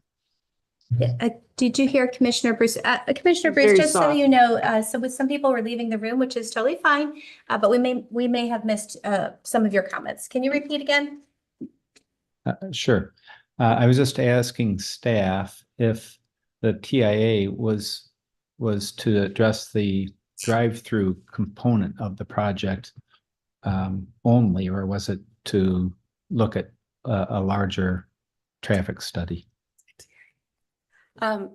Did you hear Commissioner Bruce? Commissioner Bruce, Very just so soft. you know, so with some people were leaving the room, which is totally fine, but we may have missed some of your comments. Can you repeat again? Sure. I was just asking staff if the TIA was to address the drive-through component of the project only, or was it to look at a larger traffic study?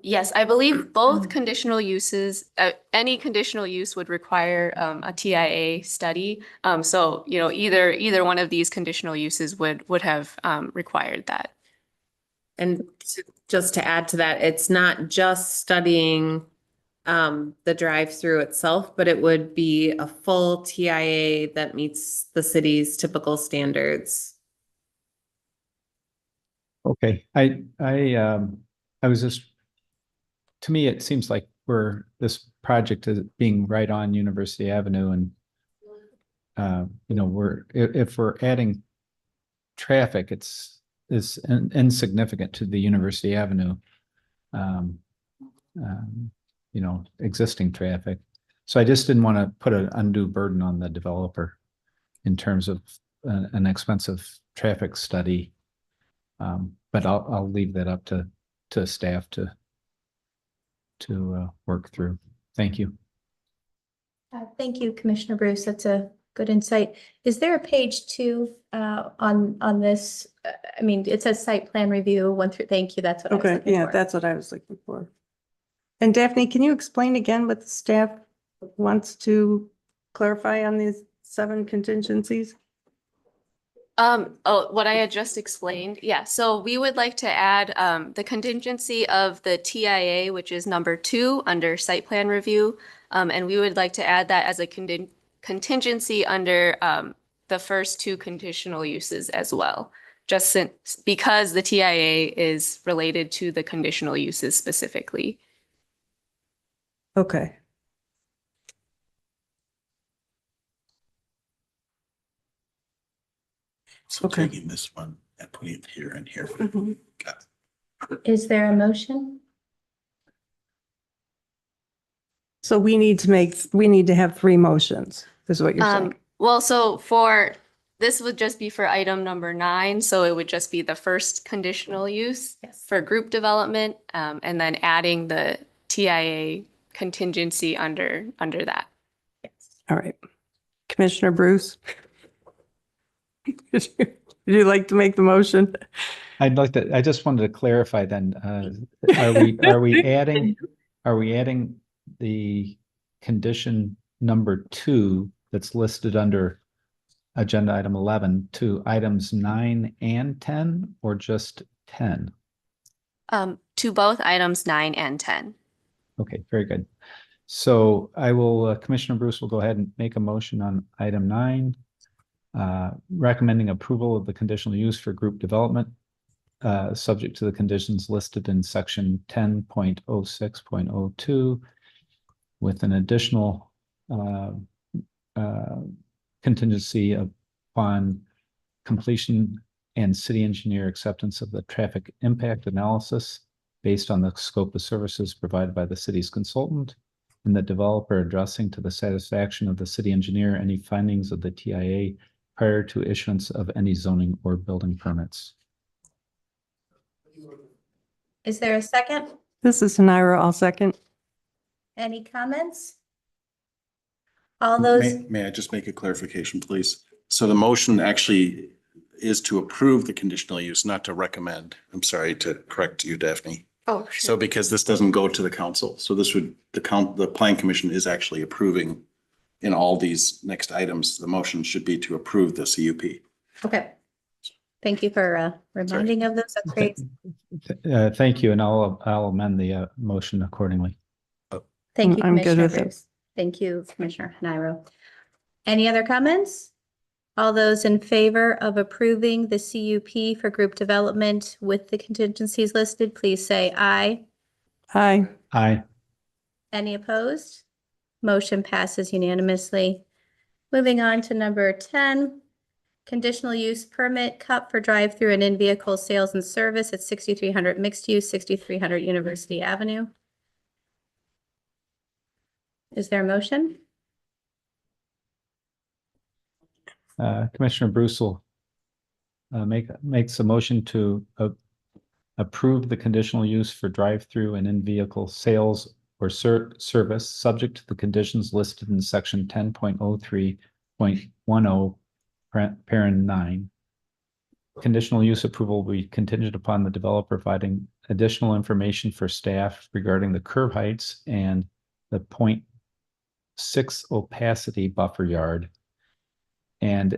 Yes, I believe both conditional uses, any conditional use would require a TIA study. So, you know, either one of these conditional uses would have required that. And just to add to that, it's not just studying the drive-through itself, but it would be a full TIA that meets the city's typical standards. Okay, I was just, to me, it seems like this project is being right on University Avenue, and you know, if we're adding traffic, it's insignificant to the University Avenue, you know, existing traffic. So I just didn't want to put an undue burden on the developer in terms of an expensive traffic study. But I'll leave that up to staff to work through. Thank you. Thank you, Commissioner Bruce. That's a good insight. Is there a page 2 on this? I mean, it says site plan review 1 through. Thank you. That's what I was Okay, looking yeah, for. that's what I was looking for. And Daphne, can you explain again what the staff wants to clarify on these 7 contingencies? What I had just explained. Yeah, so we would like to add the contingency of the TIA, which is number 2 under site plan review. And we would like to add that as a contingency under the first 2 conditional uses as well. Just because the TIA is related to the conditional uses specifically. Okay. So taking this one and putting it here and here. Got it. Is there a motion? So we need to have 3 motions, is what you're saying. Well, so this would just be for item number 9. So it would just be the first conditional use for group development, and then adding the TIA contingency under that. All right. Commissioner Bruce? Would you like to make the motion? I just wanted to clarify then, are we adding the condition number 2 that's listed under agenda item 11 to items 9 and 10, or just 10? To both items 9 and 10. Okay, very good. So I will, Commissioner Bruce will go ahead and make a motion on item 9, recommending approval of the conditional use for group development, subject to the conditions listed in section 10.06.02, with an additional contingency upon completion and city engineer acceptance of the traffic impact analysis based on the scope of services provided by the city's consultant, and the developer addressing to the satisfaction of the city engineer any findings of the TIA prior to issuance of any zoning or building permits. Is there a second? This is Naira, I'll second. Any comments? All those, May I just make a clarification, please? So the motion actually is to approve the conditional use, not to recommend. I'm sorry to correct you, Daphne. Oh, So because this doesn't go to the council, so this would, the plan commission is actually approving in all these next items. The motion should be to approve the CUP. okay. Thank you for reminding of those upgrades. Thank you, and I'll amend the motion accordingly. Thank you, I'm good Commissioner with it. Bruce. Thank you, Commissioner Nairo. Any other comments? All those in favor of approving the CUP for group development with the contingencies listed, please say aye. Aye. Aye. Any opposed? Motion passes unanimously. Moving on to number 10, conditional use permit cup for drive-through and in-vehicle sales and service at 6300 mixed use, 6300 University Avenue. Is there a motion? Commissioner Bruce will makes a motion to approve the conditional use for drive-through and in-vehicle sales or service, subject to the conditions listed in section 10.03.10, parent 9. Conditional use approval will be contingent upon the developer providing additional information for staff regarding the curb heights and the 0.6 opacity buffer yard, and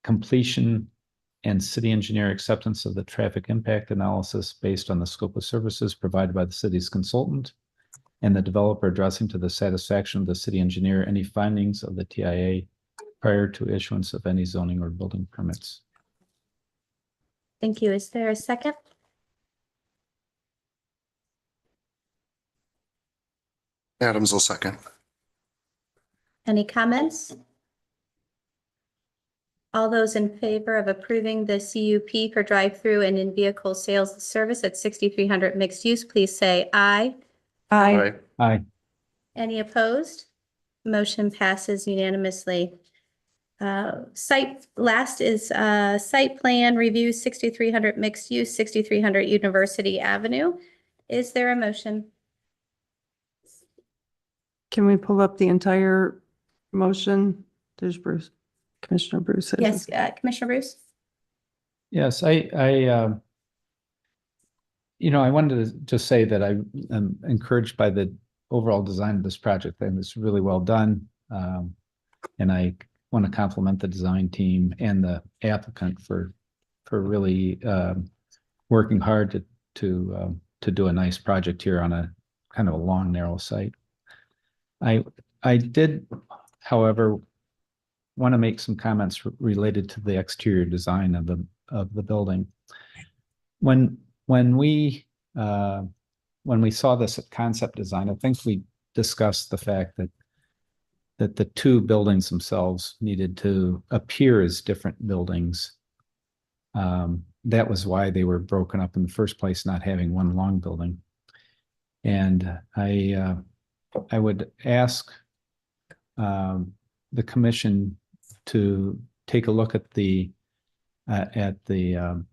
completion and city engineer acceptance of the traffic impact analysis based on the scope of services provided by the city's consultant, and the developer addressing to the satisfaction of the city engineer any findings of the TIA prior to issuance of any zoning or building permits. Thank you. Is there a second? Adams will second. Any comments? All those in favor of approving the CUP for drive-through and in-vehicle sales and service at 6300 mixed use, please say aye. Aye. Aye. Any opposed? Motion passes unanimously. Last is site plan review 6300 mixed use, 6300 University Avenue. Is there a motion? Can we pull up the entire motion? There's Bruce, Commissioner Bruce. Yes, Commissioner Bruce? Yes, I wanted to just say that I am encouraged by the overall design of this project. I think it's really well done. And I want to compliment the design team and the applicant for really working hard to do a nice project here on a kind of a long, narrow site. I did, however, want to make some comments related to the exterior design of the building. When we saw this concept design, I think we discussed the fact that the two buildings themselves needed to appear as different buildings. That was why they were broken up in the first place, not having one long building. And I would ask the commission to take a look at the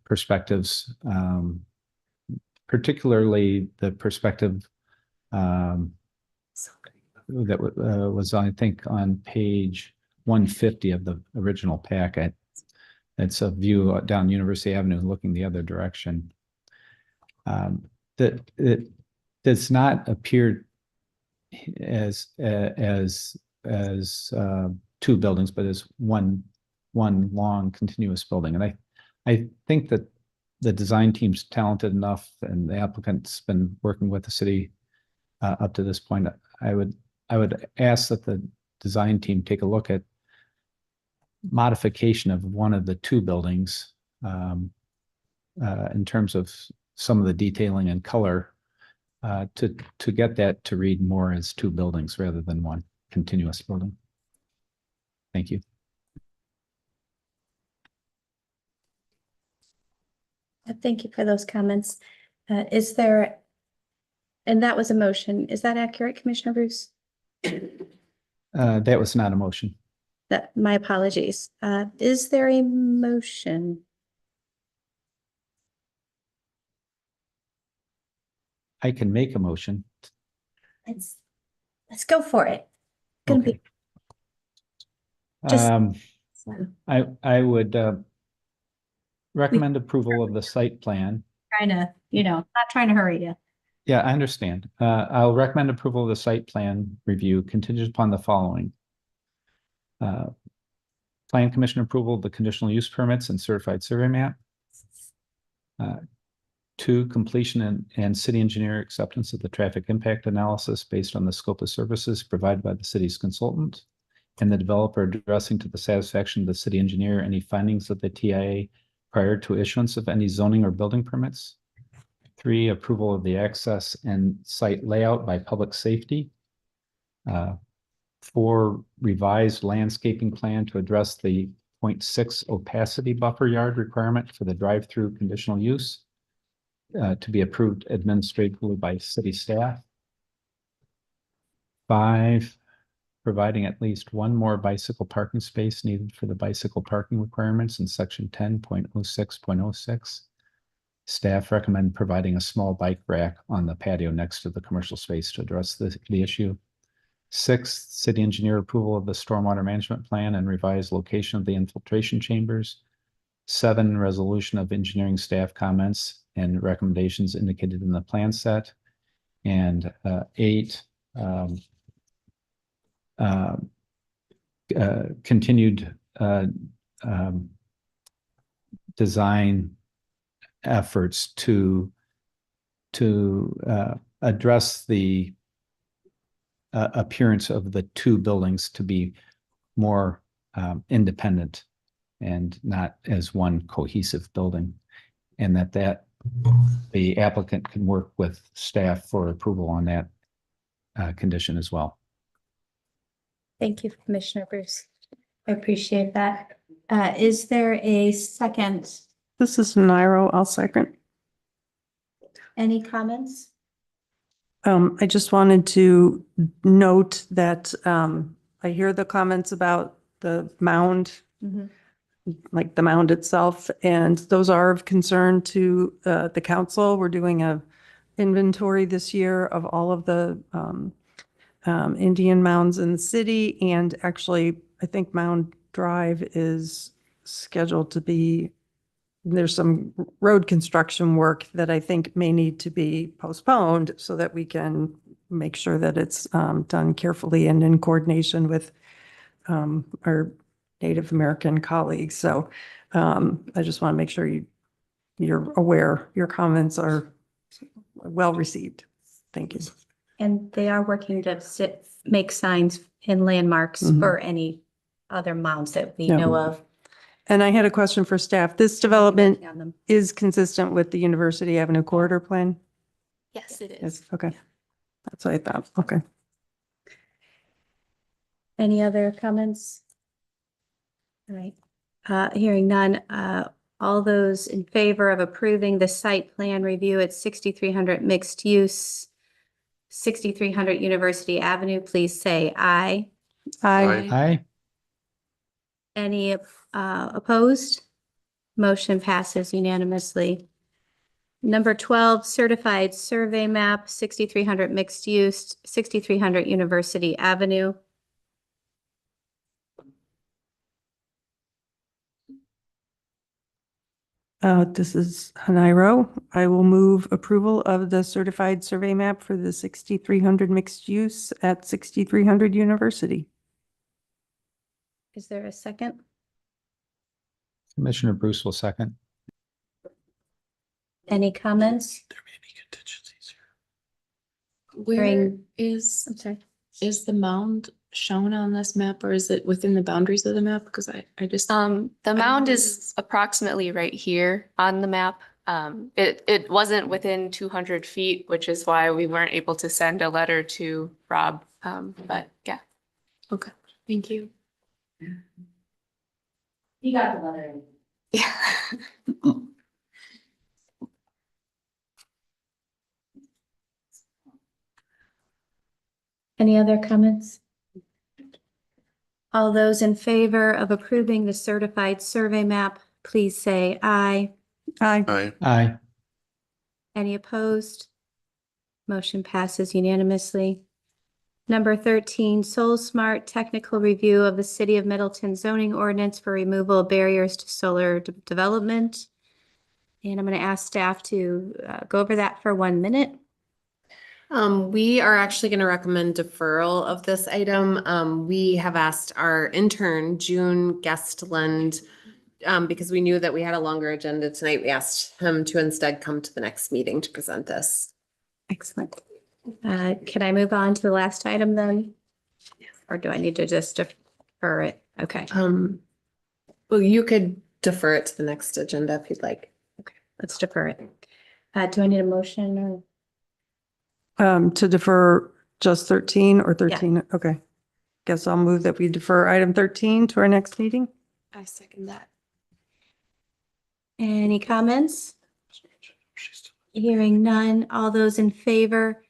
perspectives, particularly the perspective that was, I think, on page 150 of the original packet. It's a view down University Avenue looking the other direction. That it does not appear as two buildings, but as one long continuous building. And I think that the design team's talented enough, and the applicant's been working with the city up to this point. I would ask that the design team take a look at modification of one of the two buildings in terms of some of the detailing and color to get that to read more as two buildings rather than one continuous building. Thank you. Thank you for those comments. Is there, and that was a motion. Is that accurate, Commissioner Bruce? That was not a motion. My apologies. Is there a motion? I can make a motion. Let's go for it. Gonna Okay. be just I would recommend approval of the site plan. trying to, not trying to hurry you. Yeah, I understand. I'll recommend approval of the site plan review contingent upon the following. Plan commission approval of the conditional use permits and certified survey map. Two, completion and city engineer acceptance of the traffic impact analysis based on the scope of services provided by the city's consultant, and the developer addressing to the satisfaction of the city engineer any findings of the TIA prior to issuance of any zoning or building permits. Three, approval of the access and site layout by public safety. Four, revised landscaping plan to address the 0.6 opacity buffer yard requirement for the drive-through conditional use to be approved administratively by city staff. Five, providing at least one more bicycle parking space needed for the bicycle parking requirements in section 10.06.06. Staff recommend providing a small bike rack on the patio next to the commercial space to address the issue. Six, city engineer approval of the stormwater management plan and revised location of the infiltration chambers. Seven, resolution of engineering staff comments and recommendations indicated in the plan set. And eight, continued design efforts to address the appearance of the two buildings to be more independent and not as one cohesive building, and that the applicant can work with staff for approval on that condition as well. Thank you, Commissioner Bruce. I appreciate that. Is there a second? This is Nairo. I'll second. Any comments? I just wanted to note that I hear the comments about the mound, like the mound itself, and those are of concern to the council. We're doing a inventory this year of all of the Indian mounds in the city, and actually, I think Mound Drive is scheduled to be, there's some road construction work that I think may need to be postponed so that we can make sure that it's done carefully and in coordination with our Native American colleagues. So I just want to make sure you're aware, your comments are well received. Thank you. And they are working to make signs and landmarks for any other mounds that we know of. And I had a question for staff. This development is consistent with the University Avenue corridor plan? Yes, it is. Yes, okay. That's what I thought. Okay. Any other comments? All right, hearing none, all those in favor of approving the site plan review at 6300 mixed use, 6300 University Avenue, please say aye. Aye. Aye. Any opposed? Motion passes unanimously. Number 12, certified survey map, 6300 mixed use, 6300 University Avenue. This is Hanairo. I will move approval of the certified survey map for the 6300 mixed use at 6300 University. Is there a second? Commissioner Bruce will second. Any comments? Where Hearing- is, I'm sorry. is the mound shown on this map, or is it within the boundaries of the map? Because I just. The mound is approximately right here on the map. It wasn't within 200 feet, which is why we weren't able to send a letter to Rob. But yeah. Okay, thank you. You got the letter. Yeah. Any other comments? All those in favor of approving the certified survey map, please say aye. Aye. Aye. Aye. Any opposed? Motion passes unanimously. Number 13, Soul Smart Technical Review of the City of Middleton zoning ordinance for removal of barriers to solar development. And I'm going to ask staff to go over that for 1 minute. We are actually going to recommend deferral of this item. We have asked our intern, June Guestland, because we knew that we had a longer agenda tonight, we asked him to instead come to the next meeting to present this. Excellent. Can I move on to the last item then? Or do I need to just defer it? Okay. Well, you could defer it to the next agenda if you'd like. Okay, let's defer it. Do I need a motion or? To defer just 13 or 13? Okay. Guess I'll move that we defer item 13 to our next meeting. I second that. Any comments? Hearing none. All those in favor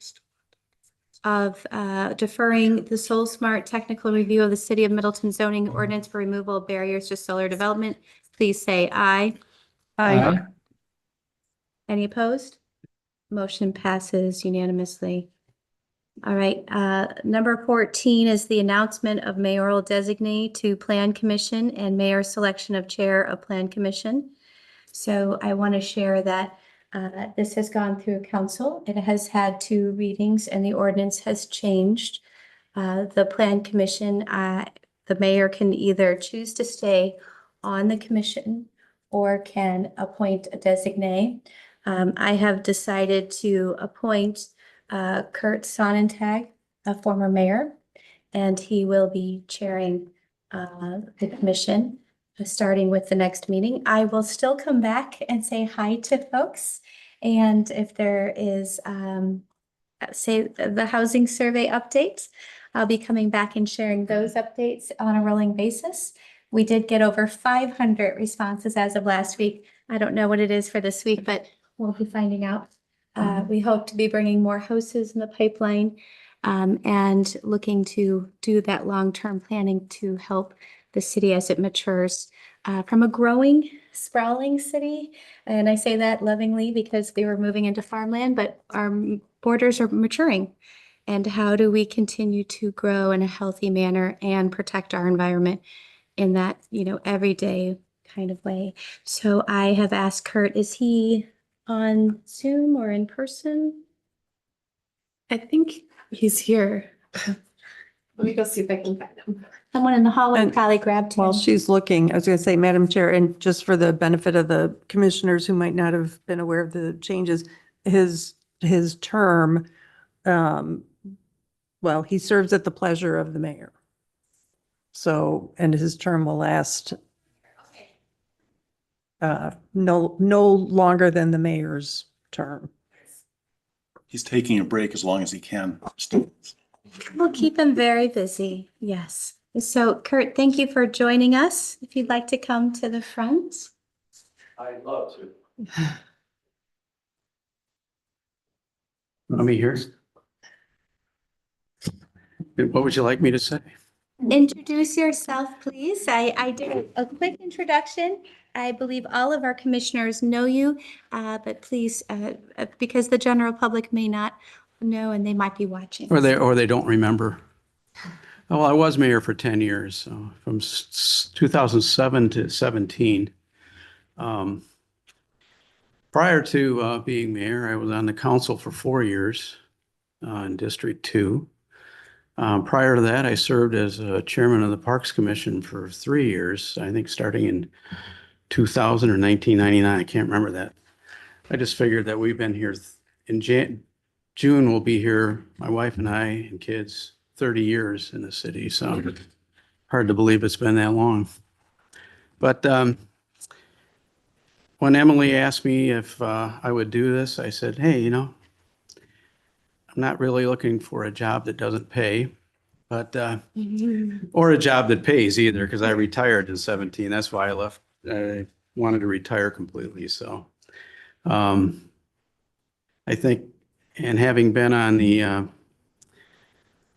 of deferring the Soul Smart technical review of the City of Middleton zoning ordinance for removal of barriers to solar development, please say aye. Aye. Any opposed? Motion passes unanimously. All right, number 14 is the announcement of mayoral designee to Plan Commission and mayor selection of chair of Plan Commission. So I want to share that this has gone through council. It has had 2 readings and the ordinance has changed. The Plan Commission, the mayor can either choose to stay on the commission or can appoint a designee. I have decided to appoint Kurt Sonnentag, a former mayor, and he will be chairing the commission, starting with the next meeting. I will still come back and say hi to folks. And if there is, say, the housing survey updates, I'll be coming back and sharing those updates on a rolling basis. We did get over 500 responses as of last week. I don't know what it is for this week, but we'll be finding out. We hope to be bringing more houses in the pipeline and looking to do that long-term planning to help the city as it matures from a growing, sprawling city. And I say that lovingly because they were moving into farmland, but our borders are maturing. And how do we continue to grow in a healthy manner and protect our environment in that, everyday kind of way? So I have asked Kurt, is he on Zoom or in person? I think he's here. Let me go see if I can find him. Someone in the hallway And probably grabbed him. While she's looking, I was going to say, Madam Chair, and just for the benefit of the commissioners who might not have been aware of the changes, his term, well, he serves at the pleasure of the mayor. So, and his term will last no longer than the mayor's term. He's taking a break as long as he can. We'll keep him very busy. Yes. So Kurt, thank you for joining us. If you'd like to come to the front. I'd love to. Let me hear. What would you like me to say? Introduce yourself, please. I did a quick introduction. I believe all of our commissioners know you, but please, because the general public may not know and they might be watching. Or they don't remember. Well, I was mayor for 10 years, so from 2007 to 17. Prior to being mayor, I was on the council for 4 years in District 2. Prior to that, I served as chairman of the Parks Commission for 3 years, I think starting in 2000 or 1999. I can't remember that. I just figured that we've been here in June, we'll be here, my wife and I and kids, 30 years in the city. So hard to believe it's been that long. But when Emily asked me if I would do this, I said, hey, I'm not really looking for a job that doesn't pay, but or a job that pays either, because I retired in 17. That's why I left. I wanted to retire completely. So I think, and having been on the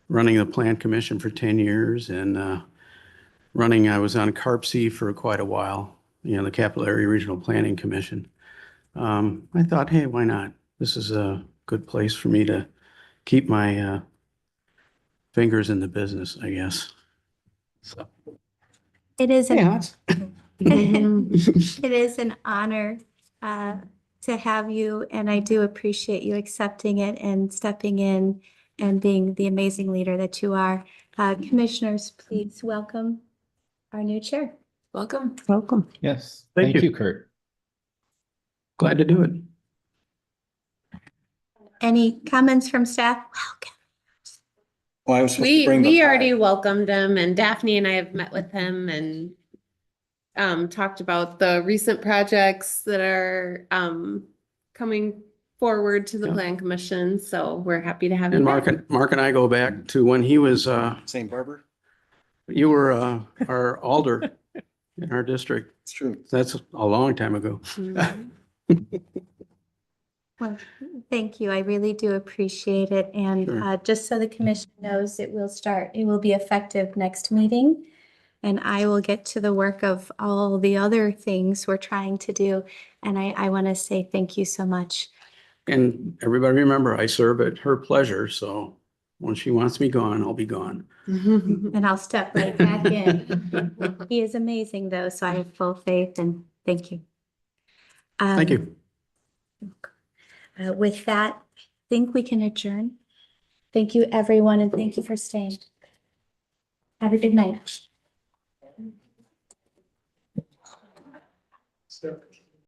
running the Plan Commission for 10 years and I was on CARPC for quite a while, the Capital Area Regional Planning Commission. I thought, hey, why not? This is a good place for me to keep my fingers in the business, I guess. So. It is Yeah. it is an honor to have you, and I do appreciate you accepting it and stepping in and being the amazing leader that you are. Commissioners, please welcome our new chair. Welcome. Welcome. Yes. Thank Thank you. you, Kurt. Glad to do it. Any comments from staff? Well, I was supposed to We, bring the we already pie. welcomed him and Daphne and I have met with him and talked about the recent projects that are coming forward to the Yeah. Plan Commission. So we're happy to have And him Mark back. and Mark and I go back to when he was, St. Barbara? you were our alder in our district. It's true. That's a long time ago. Well, thank you. I really do appreciate it. And Sure. just so the commission knows, it will be effective next meeting. And I will get to the work of all the other things we're trying to do. And I want to say thank you so much. And everybody remember, I serve at her pleasure, so when she wants me gone, I'll be gone. And I'll step right back in. He is amazing though, so I have full faith and thank you. Thank you. With that, I think we can adjourn. Thank you, everyone, and thank you for staying. Have a good night.